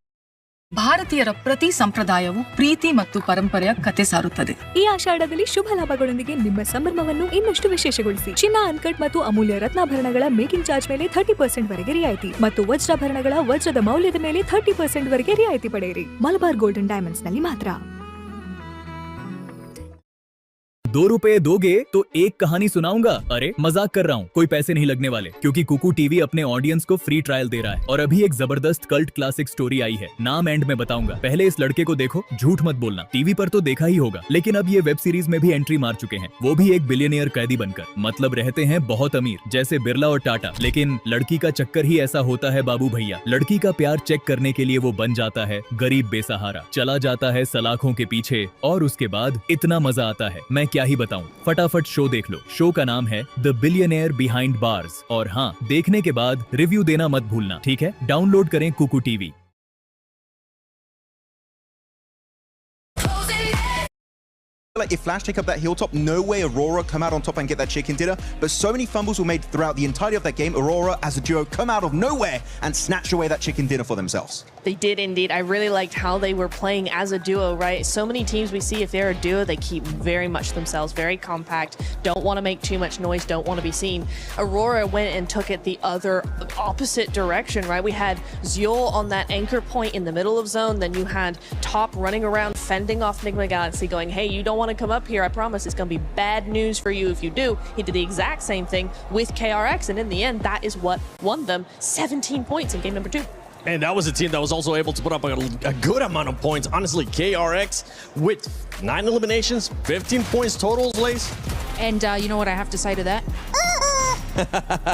ಭಾರತೀಯರ ಪ್ರತಿ ಸಂಪ್ರದಾಯವು ಪ್ರೀತಿ ಮತ್ತು ಪರಂಪರೆಯ ಕತೆ ಸಾರುತ್ತದೆ. ಈ ಆಷಾಢದಲ್ಲಿ ಶುಭ ಲಾಭಗಳೊಂದಿಗೆ ನಿಮ್ಮ ಸಂಭ್ರಮವನ್ನು ಇನ್ನಷ್ಟು ವಿಶೇಷಗೊಳಿಸಿ. ಚಿನ್ನ, ಅನ್ಕಟ್ ಮತ್ತು ಅಮೂಲ್ಯ ರತ್ನಾಭರಣಗಳ ಮೇಕಿಂಗ್ ಚಾರ್ಜ್ ಮೇಲೆ 30% ವರೆಗೆ ರಿಯಾಯಿತಿ ಮತ್ತು ವಜ್ರಾಭರಣಗಳ ವಜ್ರದ ಮೌಲ್ಯದ ಮೇಲೆ 30% ವರೆಗೆ ರಿಯಾಯಿತಿ ಪಡೆಯಿರಿ. ಮಲಬಾರ್ ಗೋಲ್ಡನ್ ಡೈಮಂಡ್ಸ್ ನಲ್ಲಿ ಮಾತ್ರ. ₹2 दोगे तो एक कहानी सुनाऊंगा। अरे मजाक कर रहा हूँ, कोई पैसे नहीं लगने वाले, क्योंकि कुकू टीवी अपने ऑडियंस को फ्री ट्रायल दे रहा है। और अभी एक जबरदस्त कल्ट क्लासिक स्टोरी आई है, नाम एंड में बताऊंगा। पहले इस लड़के को देखो, झूठ मत बोलना, टीवी पर तो देखा ही होगा, लेकिन अब ये वेब सीरीज में भी एंट्री मार चुके हैं, वो भी एक बिलियनियर कैदी बनकर। मतलब रहते हैं बहुत अमीर, जैसे बिरला और टाटा, लेकिन लड़की का चक्कर ही ऐसा होता है बाबू भैया। लड़की का प्यार चेक करने के लिए वो बन जाता है गरीब बेसहारा, चला जाता है सलाखों के पीछे, और उसके बाद इतना मजा आता है, मैं क्या क्या ही बताऊं, फटाफट शो देख लो। शो का नाम है द बिलियनेयर बिहाइंड बार्स। और हाँ, देखने के बाद रिव्यू देना मत भूलना, ठीक है? डाउनलोड करें Kuku TV. Like if Flash take up that hilltop, no way Aurora come out on top and get that chicken dinner. But so many fumbles were made throughout the entirety of that game. Aurora, as a duo, come out of nowhere and snatch away that chicken dinner for themselves. They did indeed. I really liked how they were playing as a duo, right? So many teams we see, if they're a duo, they keep very much themselves, very compact, don't want to make too much noise, don't want to be seen. Aurora went and took it the other opposite direction, right? We had Zeol on that anchor point in the middle of zone. Then you had Top running around, fending off Nigma Galaxy, going, hey, you don't want to come up here. I promise it's going to be bad news for you if you do. He did the exact same thing with KRX, and in the end, that is what won them 17 points in game number 2. And that was a team that was also able to put up a good amount of points. Honestly, KRX with 9 eliminations, 15 points total, Lace. And you know what I have to say to that?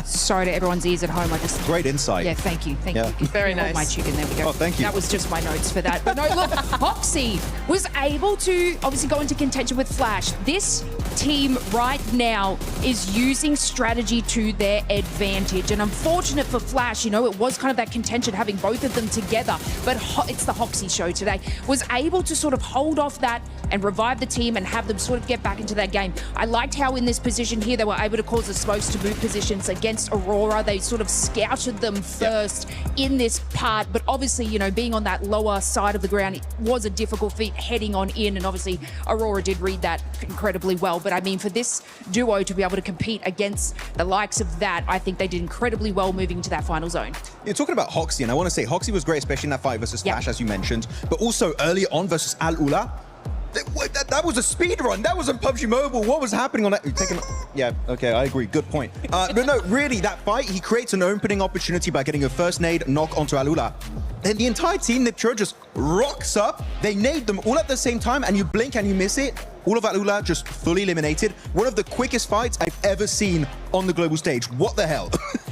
Sorry to everyone's ears at home. I just Great insight. Yeah, thank you. Thank you. Very nice. My chicken, there we go. Oh, thank you. That was just my notes for that. But no, look, Hoxie was able to obviously go into contention with Flash. This team right now is using strategy to their advantage. And unfortunate for Flash, you know, it was kind of that contention having both of them together. But it's the Hoxie show today. Was able to sort of hold off that and revive the team and have them sort of get back into that game. I liked how in this position here, they were able to cause the smokes to move positions against Aurora. They sort of scouted them first in this part, but obviously, you know, being on that lower side of the ground, it was a difficult feat heading on in, and obviously Aurora did read that incredibly well. But I mean, for this duo to be able to compete against the likes of that, I think they did incredibly well moving to that final zone. You're talking about Hoxie, and I want to say Hoxie was great, especially in that fight versus Flash, as you mentioned, but also earlier on versus Al Ula. That was a speed run. That wasn't PUBG Mobile. What was happening on that? Yeah, okay, I agree. Good point. But no, really, that fight, he creates an opening opportunity by getting a first nade knock onto Alula. Then the entire team, Niptura, just rocks up. They nade them all at the same time, and you blink and you miss it. All of Alula just fully eliminated. One of the quickest fights I've ever seen on the global stage. What the hell?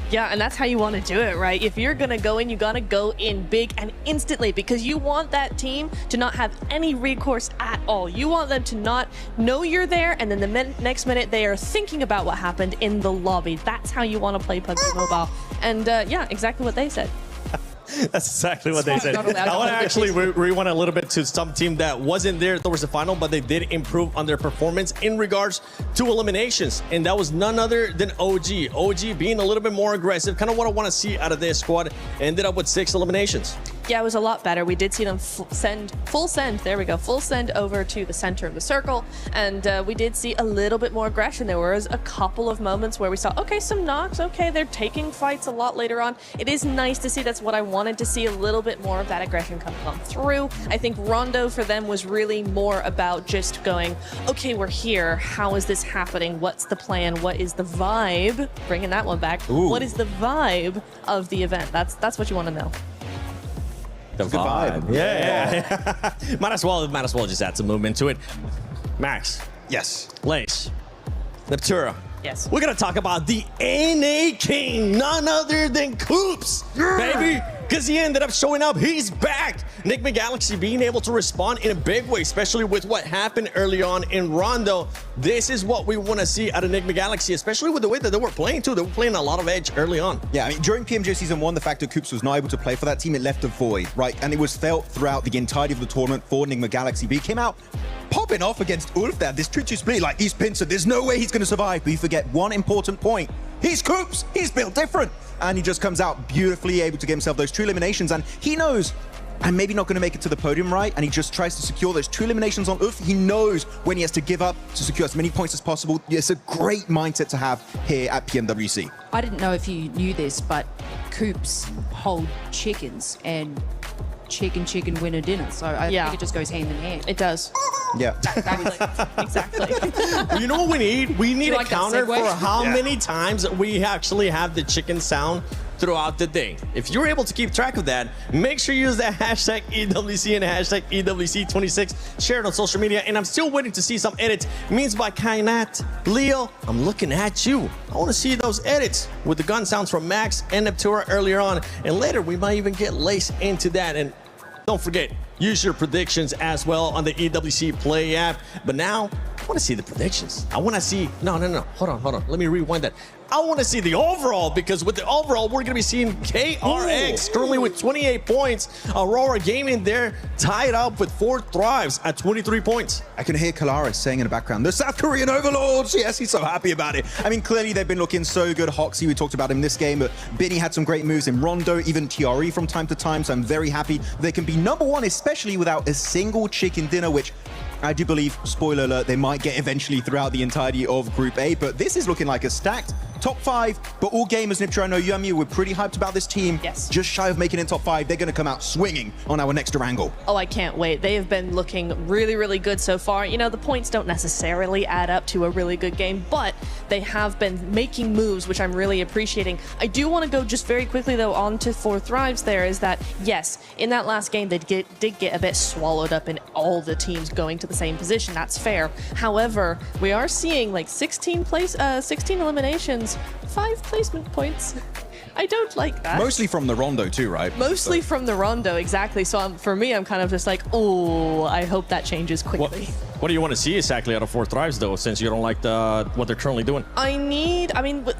Yeah, and that's how you want to do it, right? If you're going to go in, you got to go in big and instantly, because you want that team to not have any recourse at all. You want them to not know you're there, and then the next minute they are thinking about what happened in the lobby. That's how you want to play PUBG Mobile. And yeah, exactly what they said. That's exactly what they said. I want to actually rewind a little bit to some team that wasn't there towards the final, but they did improve on their performance in regards to eliminations. And that was none other than OG. OG being a little bit more aggressive, kind of what I want to see out of this squad. Ended up with 6 eliminations. Yeah, it was a lot better. We did see them full send over to the center of the circle, and we did see a little bit more aggression. There was a couple of moments where we saw, okay, some knocks, okay, they're taking fights a lot later on. It is nice to see. That's what I wanted to see, a little bit more of that aggression coming on through. I think Rondo for them was really more about just going, okay, we're here. How is this happening? What's the plan? What is the vibe? Bringing that one back. Ooh. What is the vibe of the event? That's what you want to know. The vibe. Yeah. might as well just add some movement to it. Max. Yes. Lace. Neptura. Yes. We're going to talk about the NA King, none other than Coops, baby. Because he ended up showing up. He's back. Nigma Galaxy being able to respond in a big way, especially with what happened early on in Rondo. This is what we want to see out of Nigma Galaxy, especially with the way that they were playing too. They were playing a lot of edge early on. Yeah, I mean, during PMJ Season 1, the fact that Coops was not able to play for that team, it left a void, right? And it was felt throughout the entirety of the tournament for Nigma Galaxy. But he came out popping off against Ulf there. This 2-2 split, like, he's Pincer. There's no way he's going to survive. But you forget one important point. He's Coops. He's built different. And he just comes out beautifully, able to get himself those 2 eliminations. And he knows I'm maybe not going to make it to the podium, right? And he just tries to secure those 2 eliminations on Uf. He knows when he has to give up to secure as many points as possible. It's a great mindset to have here at PMWC. I didn't know if you knew this, but Coops hold chickens, and chicken winner dinner. So I think it just goes hand in hand. It does. Yeah. Exactly. You know what we need? We need a like that counter segue? for how many times we actually have the chicken sound throughout the day. If you're able to keep track of that, make sure you use that hashtag EWC and hashtag EWC26. Share it on social media. And I'm still waiting to see some edits. Means by Kainat. Leo, I'm looking at you. I want to see those edits with the gun sounds from Max and Neptura earlier on. And later, we might even get Lace into that. And don't forget, use your predictions as well on the EWC Play app. But now, want to see the predictions. I want to see. No. Hold on. Let me rewind that. I want to see the overall, because with the overall, we're going to be seeing KRX currently with 28 points. Aurora Gaming there tied up with 4 Thrives at 23 points. I can hear Kalaris saying in the background, the South Korean overlords. Yes, he's so happy about it. I mean, clearly they've been looking so good. Hoxie, we talked about him this game, but Bgmi had some great moves in Rondo, even TRE from time to time. So I'm very happy they can be #1, especially without a single chicken dinner, which I do believe, spoiler alert, they might get eventually throughout the entirety of Group A, but this is looking like a stacked top 5. But all gamers, Niptra, I know you and me, we're pretty hyped about this team. Yes. Just shy of making it top 5. They're going to come out swinging on our next Durango. Oh, I can't wait. They have been looking really, really good so far. You know, the points don't necessarily add up to a really good game, but they have been making moves, which I'm really appreciating. I do want to go just very quickly, though, on to 4 Thrives there, is that, yes, in that last game, they did get a bit swallowed up in all the teams going to the same position. That's fair. However, we are seeing like 16 eliminations, 5 placement points. I don't like that. Mostly from the Rondo too, right? Mostly from the Rondo, exactly. So for me, I'm kind of just like, oh, I hope that changes quickly. What do you want to see exactly out of 4 Thrives, though, since you don't like what they're currently doing? I mean,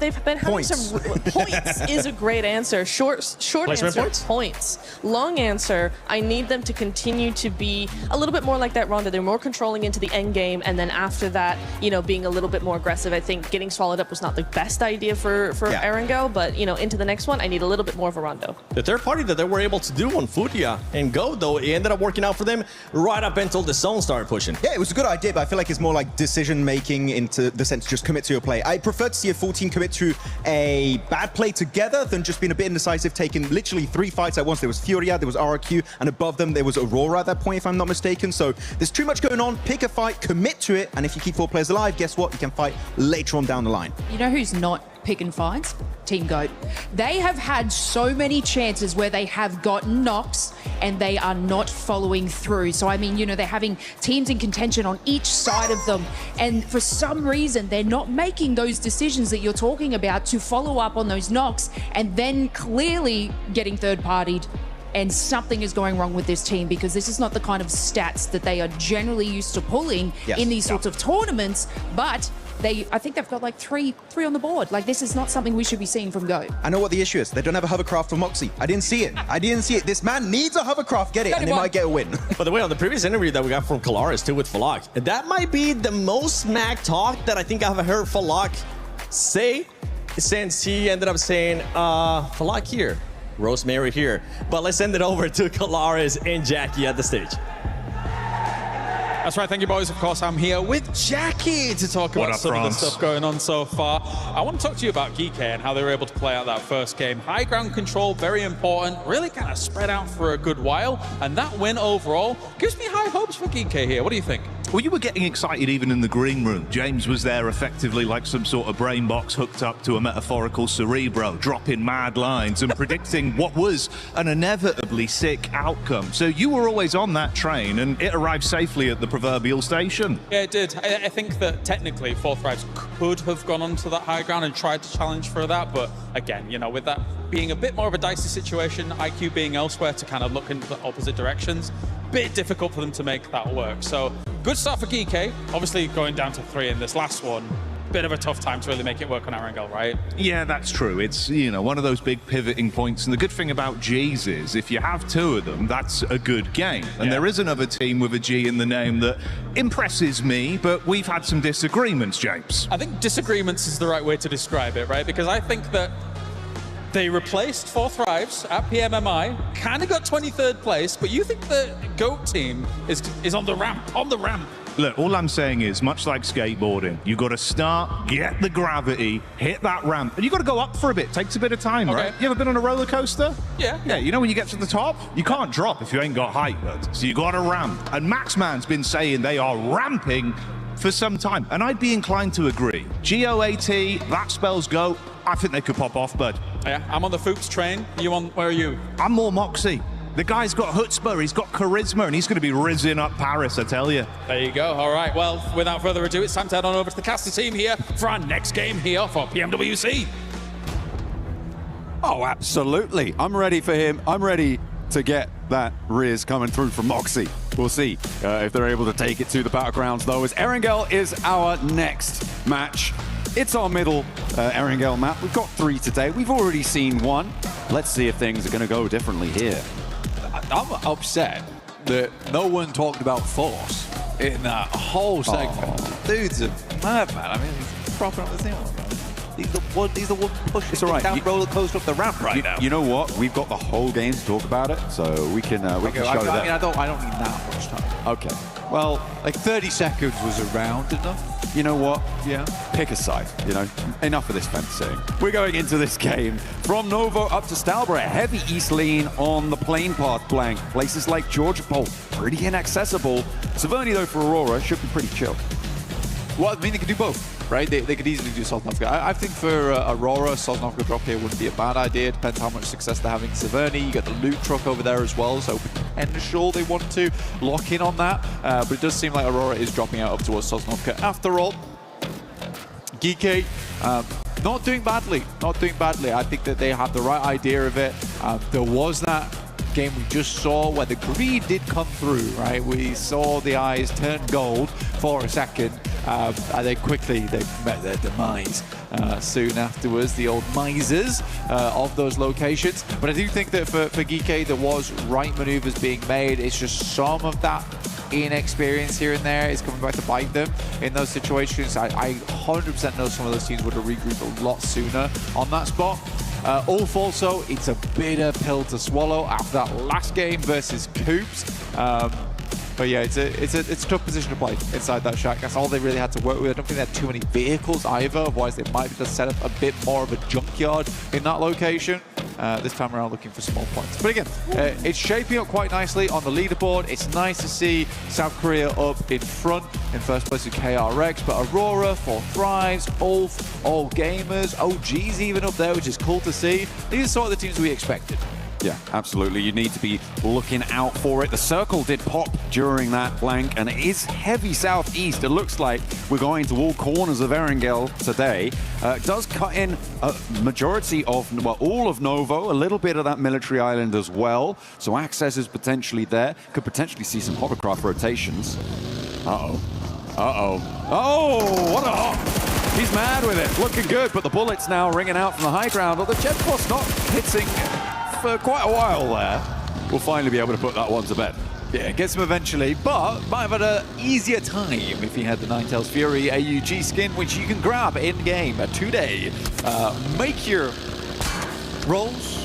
they've been having some points is a great answer. Short Placement answer, points. Long answer, I need them to continue to be a little bit more like that Rondo. They're more controlling into the end game, and then after that, you know, being a little bit more aggressive. I think getting swallowed up was not the best idea for Erangel, but, you know, into the next one, I need a little bit more of a Rondo. The third party that they were able to do on Futia and Go, though, it ended up working out for them right up until the zone started pushing. Yeah, it was a good idea, but I feel like it's more like decision making into the sense just commit to your play. I prefer to see a full team commit to a bad play together than just being a bit indecisive, taking literally 3 fights at once. There was Furia, there was RRQ, and above them there was Aurora at that point, if I'm not mistaken. So there's too much going on. Pick a fight, commit to it, and if you keep 4 players alive, guess what? You can fight later on down the line. You know who's not picking fights? Team GOAT. They have had so many chances where they have gotten knocks and they are not following through. So, I mean, you know, they're having teams in contention on each side of them. And for some reason, they're not making those decisions that you're talking about to follow up on those knocks and then clearly getting third-partied. And something is going wrong with this team because this is not the kind of stats that they are generally used to pulling in these sorts of tournaments. But I think they've got like three on the board. Like, this is not something we should be seeing from Go. I know what the issue is. They don't have a hovercraft for Moxie. I didn't see it. This man needs a hovercraft. Get it, and they might get a win. By the way, on the previous interview that we got from Kalaris too with Falak, that might be the most smack talk that I think I've heard Falak say since he ended up saying, Falak here, Rosemary here. But let's send it over to Kalaris and Jackie at the stage. That's right, thank you boys. Of course, I'm here with Jackie to talk about some of the stuff going on so far. I want to talk to you about Geek and how they were able to play out that first game. High ground control, very important, really kind of spread out for a good while. And that win overall gives me high hopes for Geek here. What do you think? Well, you were getting excited even in the green room. James was there effectively like some sort of brain box hooked up to a metaphorical cerebro, dropping mad lines and predicting what was an inevitably sick outcome. So you were always on that train, and it arrived safely at the proverbial station. Yeah, it did. I think that technically 4 Thrives could have gone onto that high ground and tried to challenge for that, but again, you know, with that being a bit more of a dicey situation, IQ being elsewhere to kind of look in the opposite directions, bit difficult for them to make that work. So good start for Geek. Obviously going down to 3 in this last one. Bit of a tough time to really make it work on Erangel, right? Yeah, that's true. It's, you know, one of those big pivoting points. And the good thing about G's is if you have 2 of them, that's a good game. And there is another team with a G in the name that impresses me, but we've had some disagreements, James. I think disagreements is the right way to describe it, right? Because I think that they replaced 4 Thrives at PMMI, kind of got 23rd place, but you think the GOAT team is on the ramp, Look, all I'm saying is, much like skateboarding, you got to start, get the gravity, hit that ramp, and you got to go up for a bit. Takes a bit of time, right? You ever been on a roller coaster? Yeah. Yeah, you know when you get to the top, you can't drop if you ain't got height, bud. So you got to ramp. And Maxman's been saying they are ramping for some time, and I'd be inclined to agree. GOAT, that spells GOAT. I think they could pop off, bud. Yeah, I'm on the Fuchs train. Where are you? I'm more Moxie. The guy's got chutzpah, he's got charisma, and he's going to be rizzing up Paris, I tell you. There you go. All right, well, without further ado, it's time to head on over to the caster team here for our next game here for PMWC. Oh, absolutely. I'm ready for him. I'm ready to get that Riz coming through from Moxie. We'll see if they're able to take it to the Battlegrounds, though, as Erangel is our next match. It's our middle Erangel map. We've got 3 today. We've already seen 1. Let's see if things are going to go differently here. I'm upset that no one talked about Force in that whole segment. Dude's a madman. I mean, he's propping up the thing. He's the one pushing all right. down roller coaster up the ramp right now. You know what? We've got the whole game to talk about it, so we can show that. I mean, I don't need that much time. Okay. Well, like 30 seconds was around enough. You know what? Yeah. Pick a side, you know. Enough of this fencing. We're going into this game from Novo up to Stalborough. Heavy east lane on the plane path blank. Places like Georgia Pole, pretty inaccessible. Saverni, though, for Aurora, should be pretty chill. Well, I mean, they could do both, right? They could easily do Sosnovka. I think for Aurora, Sosnovka drop here wouldn't be a bad idea. Depends how much success they're having. Saverni, you got the loot truck over there as well, so potential they want to lock in on that. But it does seem like Aurora is dropping out up towards Sosnovka. After all, Geeky, not doing badly. Not doing badly. I think that they have the right idea of it. There was that game we just saw where the greed did come through, right? We saw the eyes turn gold for a second, and then quickly they met their demise soon afterwards, the old misers of those locations. But I do think that for Geeky, there was right maneuvers being made. It's just some of that inexperience here and there is coming back to bite them in those situations. I 100% know some of those teams would have regrouped a lot sooner on that spot. Ulf also, it's a bitter pill to swallow after that last game versus Coops. But yeah, it's a tough position to play inside that shack. That's all they really had to work with. I don't think they had too many vehicles either, otherwise they might have just set up a bit more of a junkyard in that location. This time around looking for small points. But again, it's shaping up quite nicely on the leaderboard. It's nice to see South Korea up in front in first place with KRX, but Aurora, 4 Thrives, Ulf, All Gamers, OG's even up there, which is cool to see. These are sort of the teams we expected. Yeah, absolutely. You need to be looking out for it. The circle did pop during that blank, and it is heavy southeast. It looks like we're going to all corners of Erangel today. It does cut in a majority of, well, all of Novo, a little bit of that military island as well. So access is potentially there. Could potentially see some hovercraft rotations. Uh-oh. Uh-oh. Oh, what a hop. He's mad with it. Looking good, but the bullets now ringing out from the high ground. But the jet force not hitting for quite a while there. We'll finally be able to put that one to bed. Yeah, gets him eventually, but might have had an easier time if he had the Ninetales Fury AUG skin, which you can grab in-game today. Make your rolls,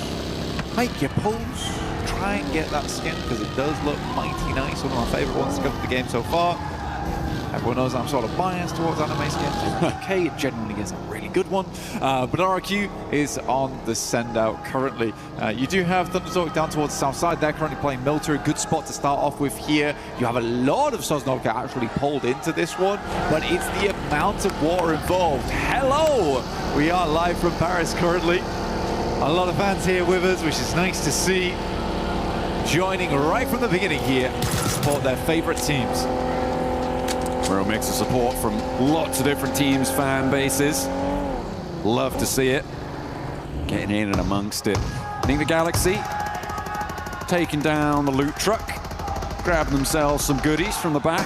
make your pulls, try and get that skin, because it does look mighty nice. One of my favorite ones to come to the game so far. Everyone knows I'm sort of biased towards anime skins. Okay, it genuinely is a really good one. But RRQ is on the send-out currently. You do have Thunderstork down towards the south side. They're currently playing military. Good spot to start off with here. You have a lot of Sosnovka actually pulled into this one, but it's the amount of water involved. Hello! We are live from Paris currently. A lot of fans here with us, which is nice to see. Joining right from the beginning here to support their favorite teams. Real mix of support from lots of different teams, fan bases. Love to see it. Getting in and amongst it. Nina Galaxy taking down the loot truck, grabbing themselves some goodies from the back,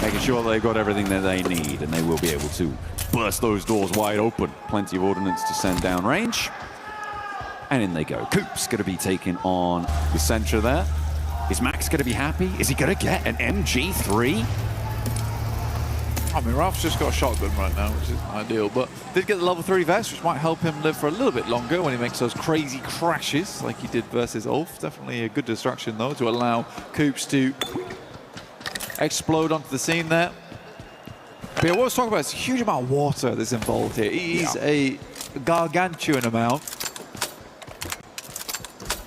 making sure they've got everything that they need, and they will be able to burst those doors wide open. Plenty of ordnance to send down range. And in they go. Coop's going to be taking on the Sentra there. Is Max going to be happy? Is he going to get an MG3? I mean, Ralph's just got a shotgun right now, which isn't ideal, but did get the level 3 vest, which might help him live for a little bit longer when he makes those crazy crashes like he did versus Ulf. Definitely a good distraction, though, to allow Coops to explode onto the scene there. But yeah, what I was talking about is a huge amount of water that's involved here. It is a gargantuan amount.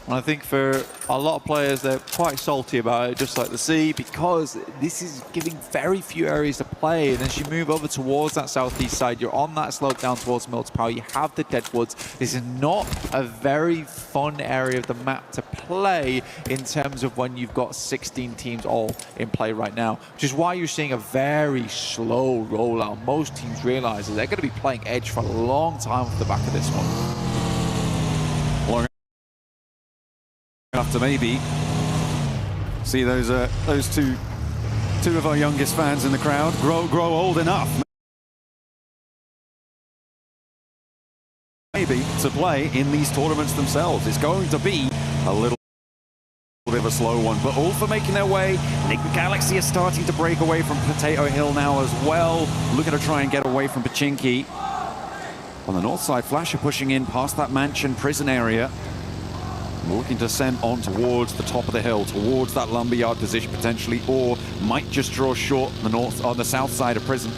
And I think for a lot of players, they're quite salty about it, just like the sea, because this is giving very few areas to play. And as you move over towards that southeast side, you're on that slope down towards Mills Power. You have the Deadwoods. This is not a very fun area of the map to play in terms of when you've got 16 teams all in play right now, which is why you're seeing a very slow rollout. Most teams realize that they're going to be playing Edge for a long time off the back of this one. Long enough to maybe see those two of our youngest fans in the crowd grow old enough maybe to play in these tournaments themselves. It's going to be a little bit of a slow one, but all for making their way. Enigma Galaxy is starting to break away from Potato Hill now as well, looking to try and get away from Pachinki. On the north side, Flash are pushing in past that mansion prison area, looking to send on towards the top of the hill, towards that lumberyard position potentially, or might just draw short on the south side of prison,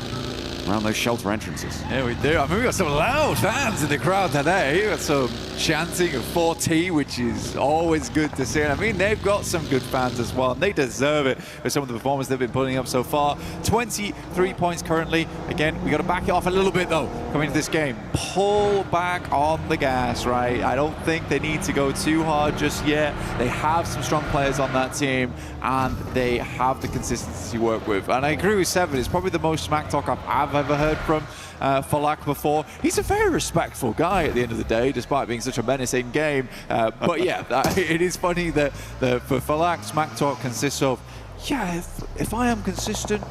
around those shelter entrances. Yeah, we do. I mean, we got some loud fans in the crowd today. We got some chanting of 4T, which is always good to see. And I mean, they've got some good fans as well, and they deserve it for some of the performance they've been putting up so far. 23 points currently. Again, we got to back it off a little bit, though, coming into this game. Pull back on the gas, right? I don't think they need to go too hard just yet. They have some strong players on that team, and they have the consistency to work with. And I agree with Seven. It's probably the most smack talk I've ever heard from Falak before. He's a very respectful guy at the end of the day, despite being such a menacing game. But yeah, it is funny that for Falak, smack talk consists of, yeah, if I am consistent,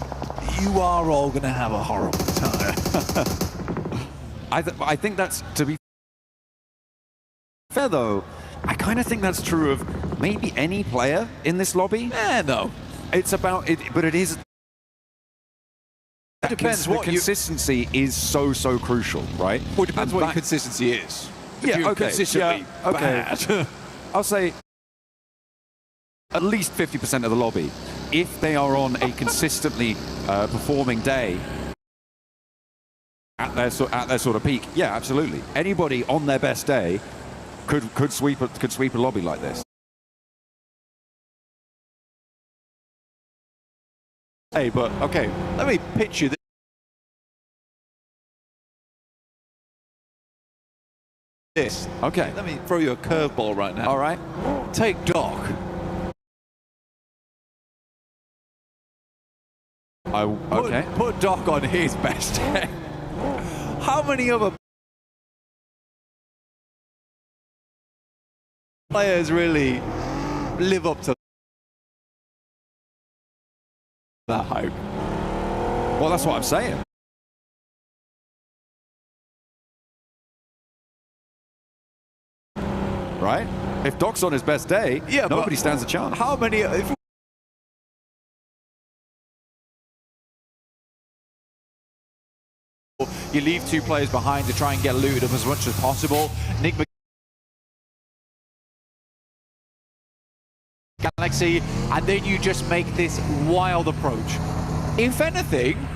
you are all going to have a horrible time. I think that's, to be fair though, I kind of think that's true of maybe any player in this lobby. No. It's about it, but it is. It depends what consistency is so crucial, right? Well, it depends what your consistency is. Yeah, okay. Consistently bad. I'll say at least 50% of the lobby, if they are on a consistently performing day at their sort of peak, yeah, absolutely. Anybody on their best day could sweep a lobby like this. Hey, but okay, let me pitch you this. Okay. Let me throw you a curveball right now. All right. Take Doc. Okay. Put Doc on his best day. How many other players really live up to that hype? Well, that's what I'm saying. Right? If Doc's on his best day, yeah, nobody stands a chance. How many? If you leave two players behind to try and get looted up as much as possible, Galaxy, and then you just make this wild approach. If anything,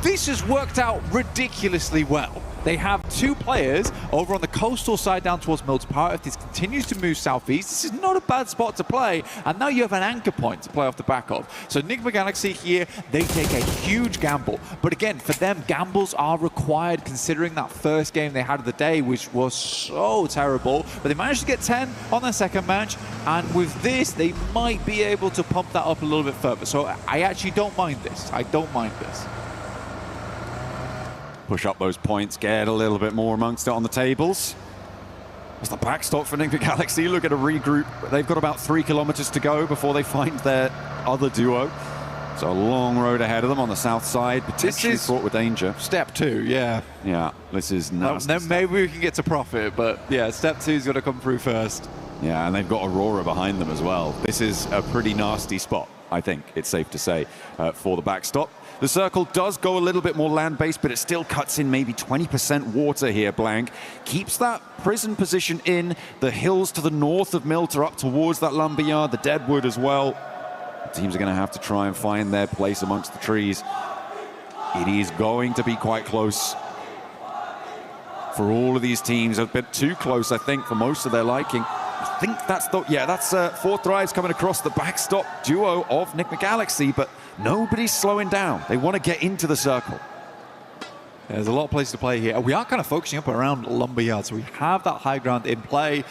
this has worked out ridiculously well. They have two players over on the coastal side down towards Mills Power. If this continues to move southeast, this is not a bad spot to play. And now you have an anchor point to play off the back of. So Enigma Galaxy here, they take a huge gamble. But again, for them, gambles are required considering that first game they had of the day, which was so terrible. But they managed to get 10 on their second match. And with this, they might be able to pump that up a little bit further. So I actually don't mind this. I don't mind this. Push up those points, get a little bit more amongst it on the tables. As the backstop for Enigma Galaxy, look at a regroup. They've got about 3 kilometers to go before they find their other duo. So a long road ahead of them on the south side, potentially fraught with danger. Step 2, yeah. Yeah, this is nasty. Then maybe we can get to profit, but yeah, step 2's got to come through first. Yeah, and they've got Aurora behind them as well. This is a pretty nasty spot, I think it's safe to say, for the backstop. The circle does go a little bit more land-based, but it still cuts in maybe 20% water here, Blank. Keeps that prison position in. The hills to the north of Milter up towards that lumberyard, the Deadwood as well. Teams are going to have to try and find their place amongst the trees. It is going to be quite close for all of these teams. A bit too close, I think, for most of their liking. I think that's Fourth Drives coming across the backstop duo of Enigma Galaxy, but nobody's slowing down. They want to get into the circle. There's a lot of places to play here. We are kind of focusing up around Lumberyard, so we have that high ground in play,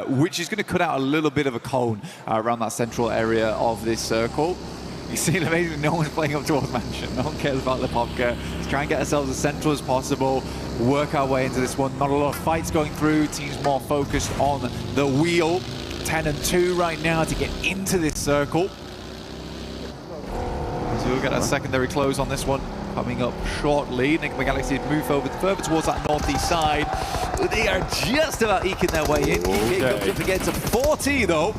which is going to cut out a little bit of a cone around that central area of this circle. You see, amazing, no one's playing up towards Mansion. No one cares about the Popka. Let's try and get ourselves as central as possible, work our way into this one. Not a lot of fights going through. Teams more focused on the wheel. 10 and 2 right now to get into this circle. So we'll get a secondary close on this one coming up shortly. Bgmi Galaxy move over further towards that northeast side. They are just about eking their way in. It comes up against a 40 though.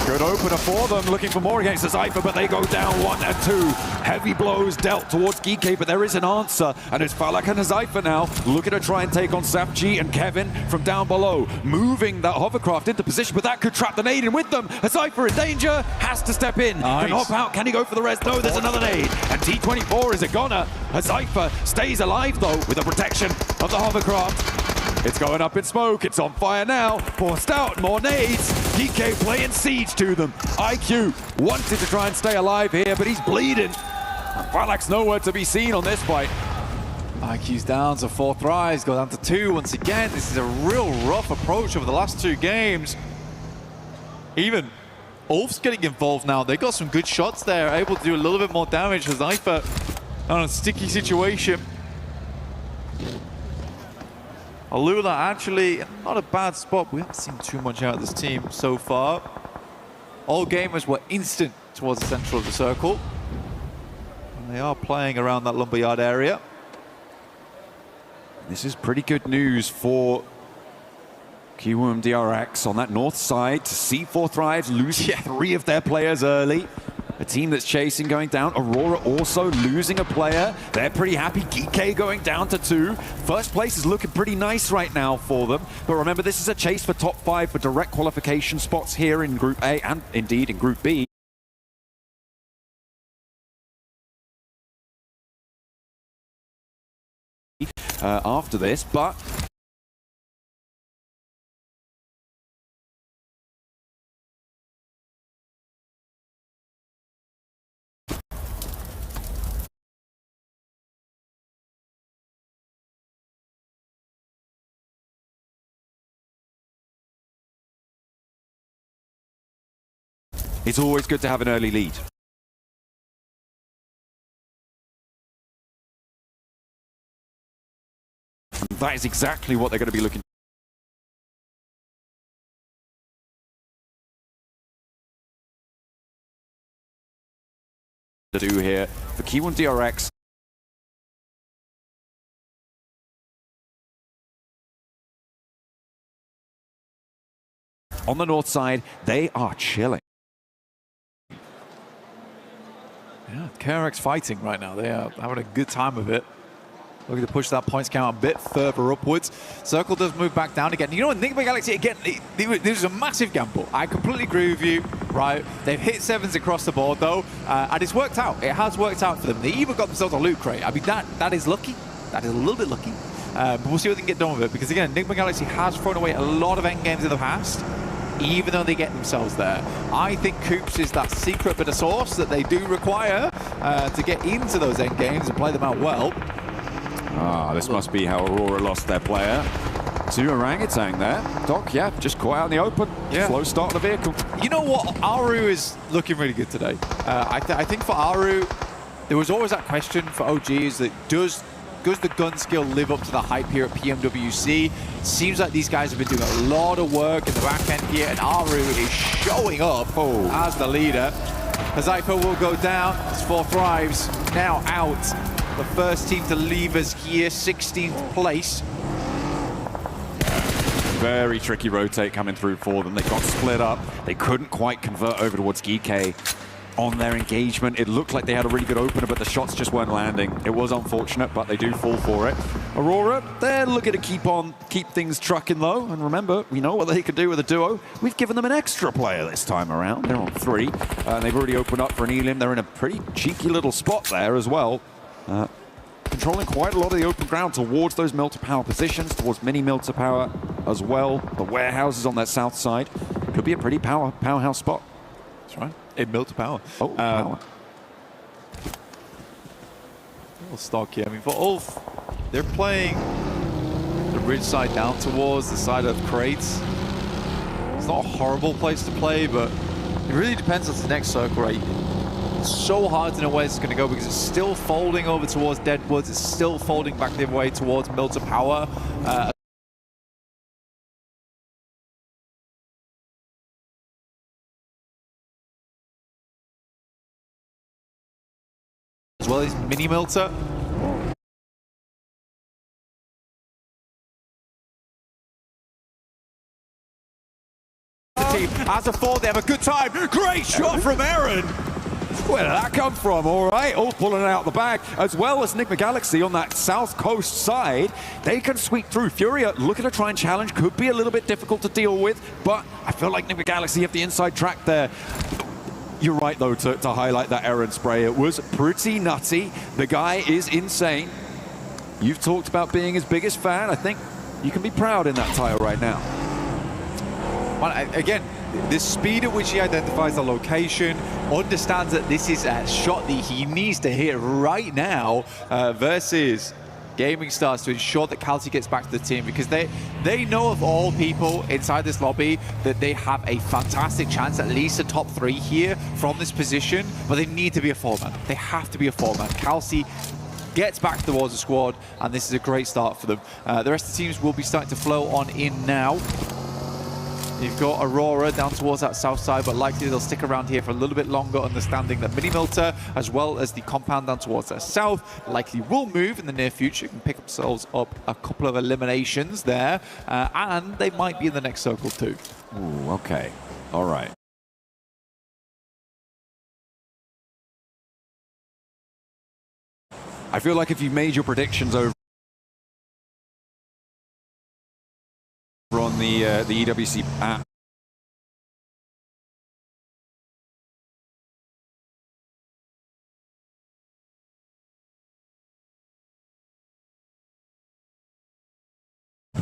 Good opener for them, looking for more against the Cypher, but they go down 1 and 2. Heavy blows dealt towards Geeky, but there is an answer, and it's Falak and Cypher now looking to try and take on Safji and Kevin from down below, moving that hovercraft into position, but that could trap the nade in with them. Cypher in danger, has to step in. Nice. Can hop out, can he go for the rest? No, there's another nade, and T24 is a goner. Cypher stays alive though with the protection of the hovercraft. It's going up in smoke, it's on fire now. Forced out, more nades. DK playing siege to them. IQ wanted to try and stay alive here, but he's bleeding. Falak's nowhere to be seen on this fight. IQ's down to 4 thrives, go down to 2 once again. This is a real rough approach over the last 2 games. Even Ulf's getting involved now. They got some good shots there, able to do a little bit more damage. Cypher on a sticky situation. Alula actually not a bad spot. We haven't seen too much out of this team so far. All gamers were instant towards the central of the circle. And they are playing around that lumberyard area. This is pretty good news for Kiwoom DRX on that north side. C4 Thrives losing 3 of their players early. A team that's chasing going down. Aurora also losing a player. They're pretty happy. Geek going down to 2. First place is looking pretty nice right now for them. But remember, this is a chase for top 5 for direct qualification spots here in Group A and indeed in Group B. After this, but it's always good to have an early lead. And that is exactly what they're going to be looking to do here for Kiwoom DRX. On the north side, they are chilling. Yeah, KRX fighting right now. They are having a good time of it. Looking to push that points count a bit further upwards. Circle does move back down again. You know what, Bgmi Galaxy, again, this is a massive gamble. I completely agree with you, right? They've hit 7s across the board, though, and it's worked out. It has worked out for them. They even got themselves a loot crate. I mean, that is lucky. That is a little bit lucky. But we'll see what they can get done with it, because, again, Bgmi Galaxy has thrown away a lot of end games in the past, even though they get themselves there. I think Coops is that secret bit of sauce that they do require to get into those end games and play them out well. Ah, this must be how Aurora lost their player. To Orangutan there. Doc, yeah, just caught out in the open. Yeah. Slow start of the vehicle. You know what? Aru is looking really good today. I think for Aru, there was always that question for OG is that does the gun skill live up to the hype here at PMWC? Seems like these guys have been doing a lot of work in the back end here, and Aru is showing up as the leader. Hazipo will go down. It's 4 thrives now out. The first team to leave us here, 16th place. Very tricky rotate coming through for them. They got split up. They couldn't quite convert over towards Geek on their engagement. It looked like they had a really good opener, but the shots just weren't landing. It was unfortunate, but they do fall for it. Aurora, they're looking to keep things trucking low. And remember, we know what they can do with a duo. We've given them an extra player this time around. They're on 3. They've already opened up for an Elim. They're in a pretty cheeky little spot there as well. Controlling quite a lot of the open ground towards those mill to power positions, towards mini mill to power as well. The warehouses on that south side could be a pretty powerhouse spot. That's right. In mill to power. Oh, power. Little stock here. I mean, for Ulf, they're playing the ridge side down towards the side of crates. It's not a horrible place to play, but it really depends on the next circle, right? So hard to know where it's going to go because it's still folding over towards Deadwoods. It's still folding back the other way towards mill to power. as well as Mini Milter. As a four, they have a good time. Great shot from Aaron. Where did that come from? All right, all pulling it out the bag, as well as Enigma Galaxy on that south coast side. They can sweep through. Furia looking to try and challenge. Could be a little bit difficult to deal with, but I feel like Enigma Galaxy have the inside track there. You're right, though, to highlight that Aaron spray. It was pretty nutty. The guy is insane. You've talked about being his biggest fan. I think you can be proud in that tile right now. Well, again, the speed at which he identifies the location, understands that this is a shot that he needs to hit right now versus Gaming Stars to ensure that Calci gets back to the team, because they know of all people inside this lobby that they have a fantastic chance, at least a top 3 here from this position, but they need to be a 4-man. They have to be a 4-man. Calci gets back towards the squad, and this is a great start for them. The rest of the teams will be starting to flow on in now. You've got Aurora down towards that south side, but likely they'll stick around here for a little bit longer, understanding that Mini Milter, as well as the compound down towards the south, likely will move in the near future, can pick themselves up a couple of eliminations there, and they might be in the next circle too. Ooh, okay. All right. I feel like if you made your predictions over on the EWC app,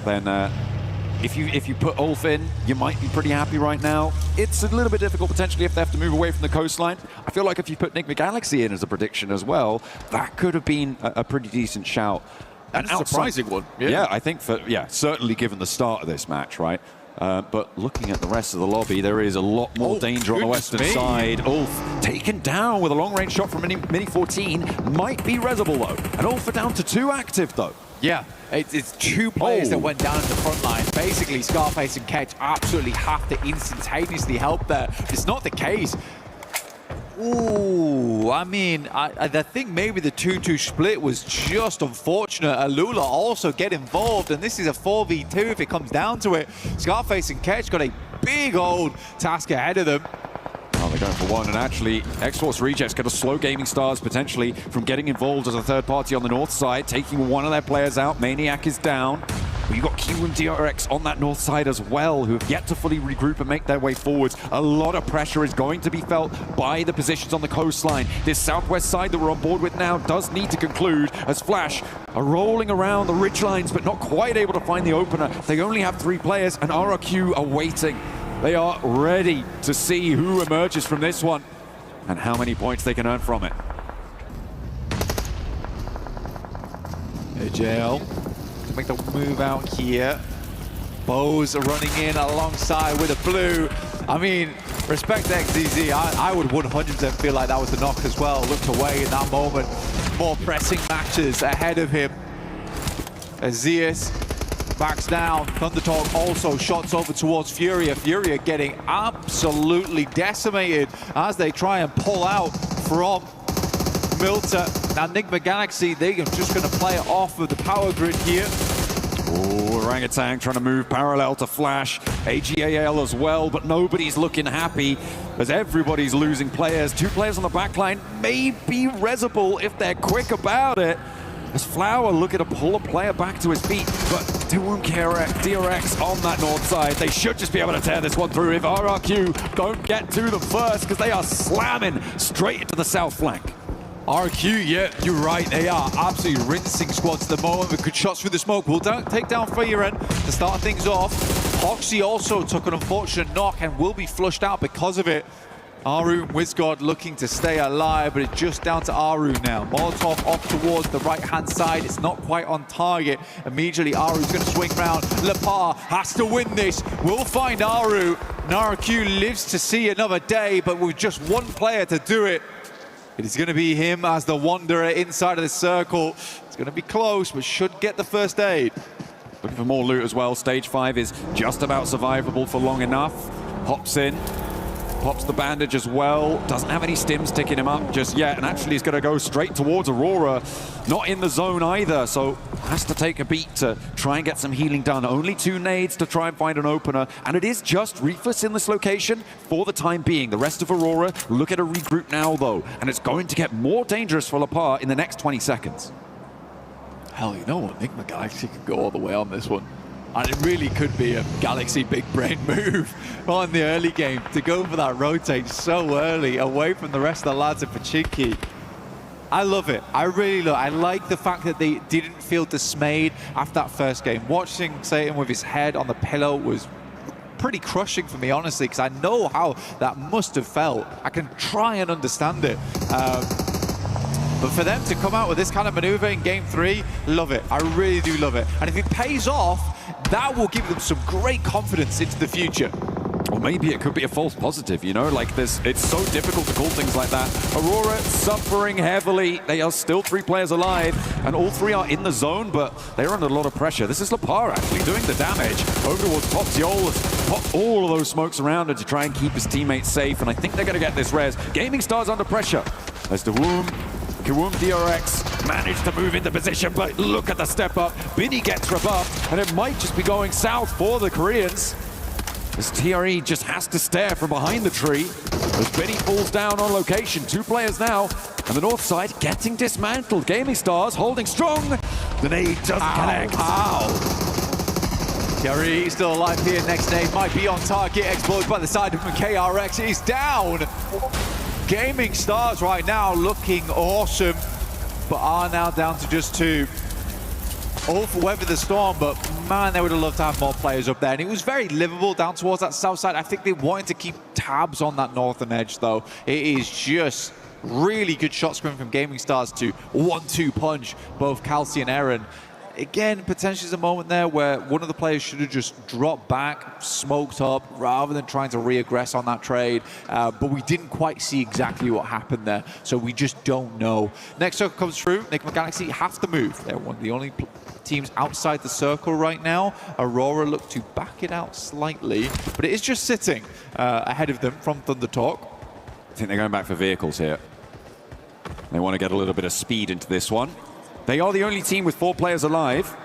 then if you put Ulf in, you might be pretty happy right now. It's a little bit difficult potentially if they have to move away from the coastline. I feel like if you put Enigma Galaxy in as a prediction as well, that could have been a pretty decent shout. And a surprising one. Yeah, I think certainly given the start of this match, right? But looking at the rest of the lobby, there is a lot more danger on the western side. Ulf taken down with a long-range shot from Mini 14. Might be Reservoir, though. And Ulf are down to 2 active, though. Yeah, it's 2 players that went down in the front line. Basically, Scarface and Ketch absolutely have to instantaneously help there. It's not the case. Ooh, I mean, I think maybe the 2-2 split was just unfortunate. Alula also get involved, and this is a 4v2 if it comes down to it. Scarface and Ketch got a big old task ahead of them. Oh, they're going for one, and actually, X-Force Rejects going to slow Gaming Stars potentially from getting involved as a third party on the north side, taking one of their players out. Maniac is down. But you've got Q and DRX on that north side as well, who have yet to fully regroup and make their way forwards. A lot of pressure is going to be felt by the positions on the coastline. This southwest side that we're on board with now does need to conclude, as Flash are rolling around the ridge lines, but not quite able to find the opener. They only have 3 players, and RRQ are waiting. They are ready to see who emerges from this one and how many points they can earn from it. AJL to make the move out here. Bows are running in alongside with a blue. I mean, respect to XDZ. I would 100% feel like that was the knock as well. Looked away in that moment. More pressing matches ahead of him. Azias backs down. Thundertalk also shots over towards Furia. Furia getting absolutely decimated as they try and pull out from Milter. Now Enigma Galaxy, they're just going to play it off of the power grid here. Oh, Orangutan trying to move parallel to Flash. AGAL as well, but nobody's looking happy as everybody's losing players. 2 players on the backline, maybe Reservoir if they're quick about it. As Flower looking to pull a player back to his feet, but they won't care. DRX on that north side. They should just be able to tear this one through if RRQ don't get to them first, because they are slamming straight into the south flank. RQ, yeah, you're right. They are absolutely rinsing squads at the moment with good shots through the smoke. We'll take down Feiren to start things off. Hoxie also took an unfortunate knock and will be flushed out because of it. Aru and Wizgod looking to stay alive, but it's just down to Aru now. Molotov off towards the right-hand side. It's not quite on target. Immediately, Aru's going to swing round. Lepar has to win this. We'll find Aru. Naraku lives to see another day, but with just 1 player to do it. It is going to be him as the Wanderer inside of the circle. It's going to be close, but should get the first aid. Looking for more loot as well. Stage 5 is just about survivable for long enough. Hops in. Pops the bandage as well. Doesn't have any stims ticking him up just yet. And actually he's going to go straight towards Aurora. Not in the zone either. So has to take a beat to try and get some healing done. Only 2 nades to try and find an opener. And it is just Reefus in this location for the time being. The rest of Aurora look at a regroup now though. And it's going to get more dangerous for Lepar in the next 20 seconds. Hell, you know what? Enigma Galaxy could go all the way on this one. And it really could be a Galaxy big brain move on the early game to go for that rotate so early away from the rest of the lads at Pachinki. I love it. I really love it. I like the fact that they didn't feel dismayed after that first game. Watching Satan with his head on the pillow was pretty crushing for me, honestly, because I know how that must have felt. I can try and understand it. But for them to come out with this kind of maneuver in Game 3, love it. I really do love it. And if it pays off, that will give them some great confidence into the future. Or maybe it could be a false positive, you know, like this. It's so difficult to call things like that. Aurora suffering heavily. They are still 3 players alive, and all 3 are in the zone, but they're under a lot of pressure. This is Lepar actually doing the damage over towards Popsiol. Has popped all of those smokes around her to try and keep his teammates safe, and I think they're going to get this res. Gaming Stars under pressure. As Kiwoom DRX managed to move into position, but look at the step up. Binny gets rebuffed, and it might just be going south for the Koreans. As TRE just has to stare from behind the tree as Binny falls down on location. 2 players now, and the north side getting dismantled. Gaming Stars holding strong. The nade doesn't connect. TRE still alive here. Next nade might be on target. Explodes by the side of him. KRX is down. Gaming Stars right now looking awesome, but are now down to just 2. All for Weather the Storm, but man, they would have loved to have more players up there. And it was very livable down towards that south side. I think they wanted to keep tabs on that northern edge, though. It is just really good shot screen from Gaming Stars to 1-2 punch both Kelsey and Aaron. Again, potentially is a moment there where one of the players should have just dropped back, smoked up, rather than trying to re-aggress on that trade. But we didn't quite see exactly what happened there, so we just don't know. Next circle comes through. Enigma Galaxy have to move. They're one of the only teams outside the circle right now. Aurora look to back it out slightly, but it is just sitting ahead of them from Thunder Talk. I think they're going back for vehicles here. They want to get a little bit of speed into this one. They are the only team with 4 players alive.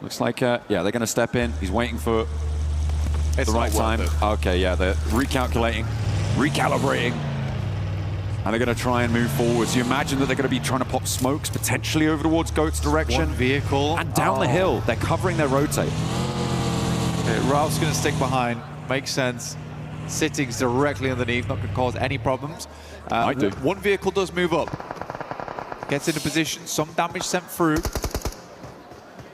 Looks like, yeah, they're going to step in. He's waiting for the right time. Okay, yeah, they're recalculating, recalibrating, and they're going to try and move forwards. You imagine that they're going to be trying to pop smokes potentially over towards Goat's direction. 1 vehicle. And down the hill. They're covering their rotate. Okay, Ralph's going to stick behind. Makes sense. Sitting's directly underneath, not going to cause any problems. Might do. 1 vehicle does move up. Gets into position, some damage sent through.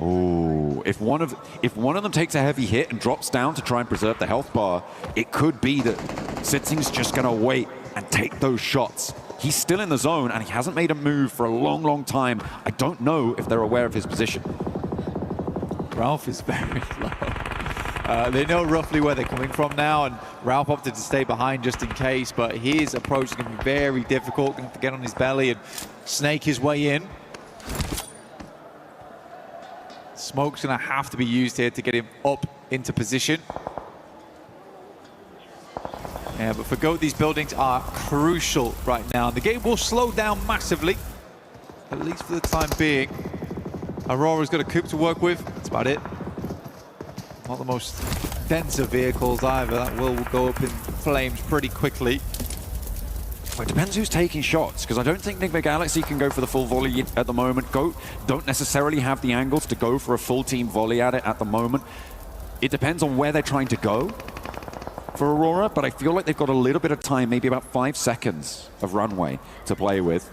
Oh, if one of them takes a heavy hit and drops down to try and preserve the health bar, it could be that Sitting's just going to wait and take those shots. He's still in the zone and he hasn't made a move for a long, long time. I don't know if they're aware of his position. Ralph is very low. They know roughly where they're coming from now, and Ralph opted to stay behind just in case, but his approach is going to be very difficult. Going to have to get on his belly and snake his way in. Smoke's going to have to be used here to get him up into position. Yeah, but for Goat, these buildings are crucial right now. The game will slow down massively, at least for the time being. Aurora's got a coupe to work with. That's about it. Not the most denser vehicles either. That will go up in flames pretty quickly. Well, it depends who's taking shots, because I don't think Enigma Galaxy can go for the full volley at the moment. Goat don't necessarily have the angles to go for a full team volley at it at the moment. It depends on where they're trying to go for Aurora, but I feel like they've got a little bit of time, maybe about 5 seconds of runway to play with.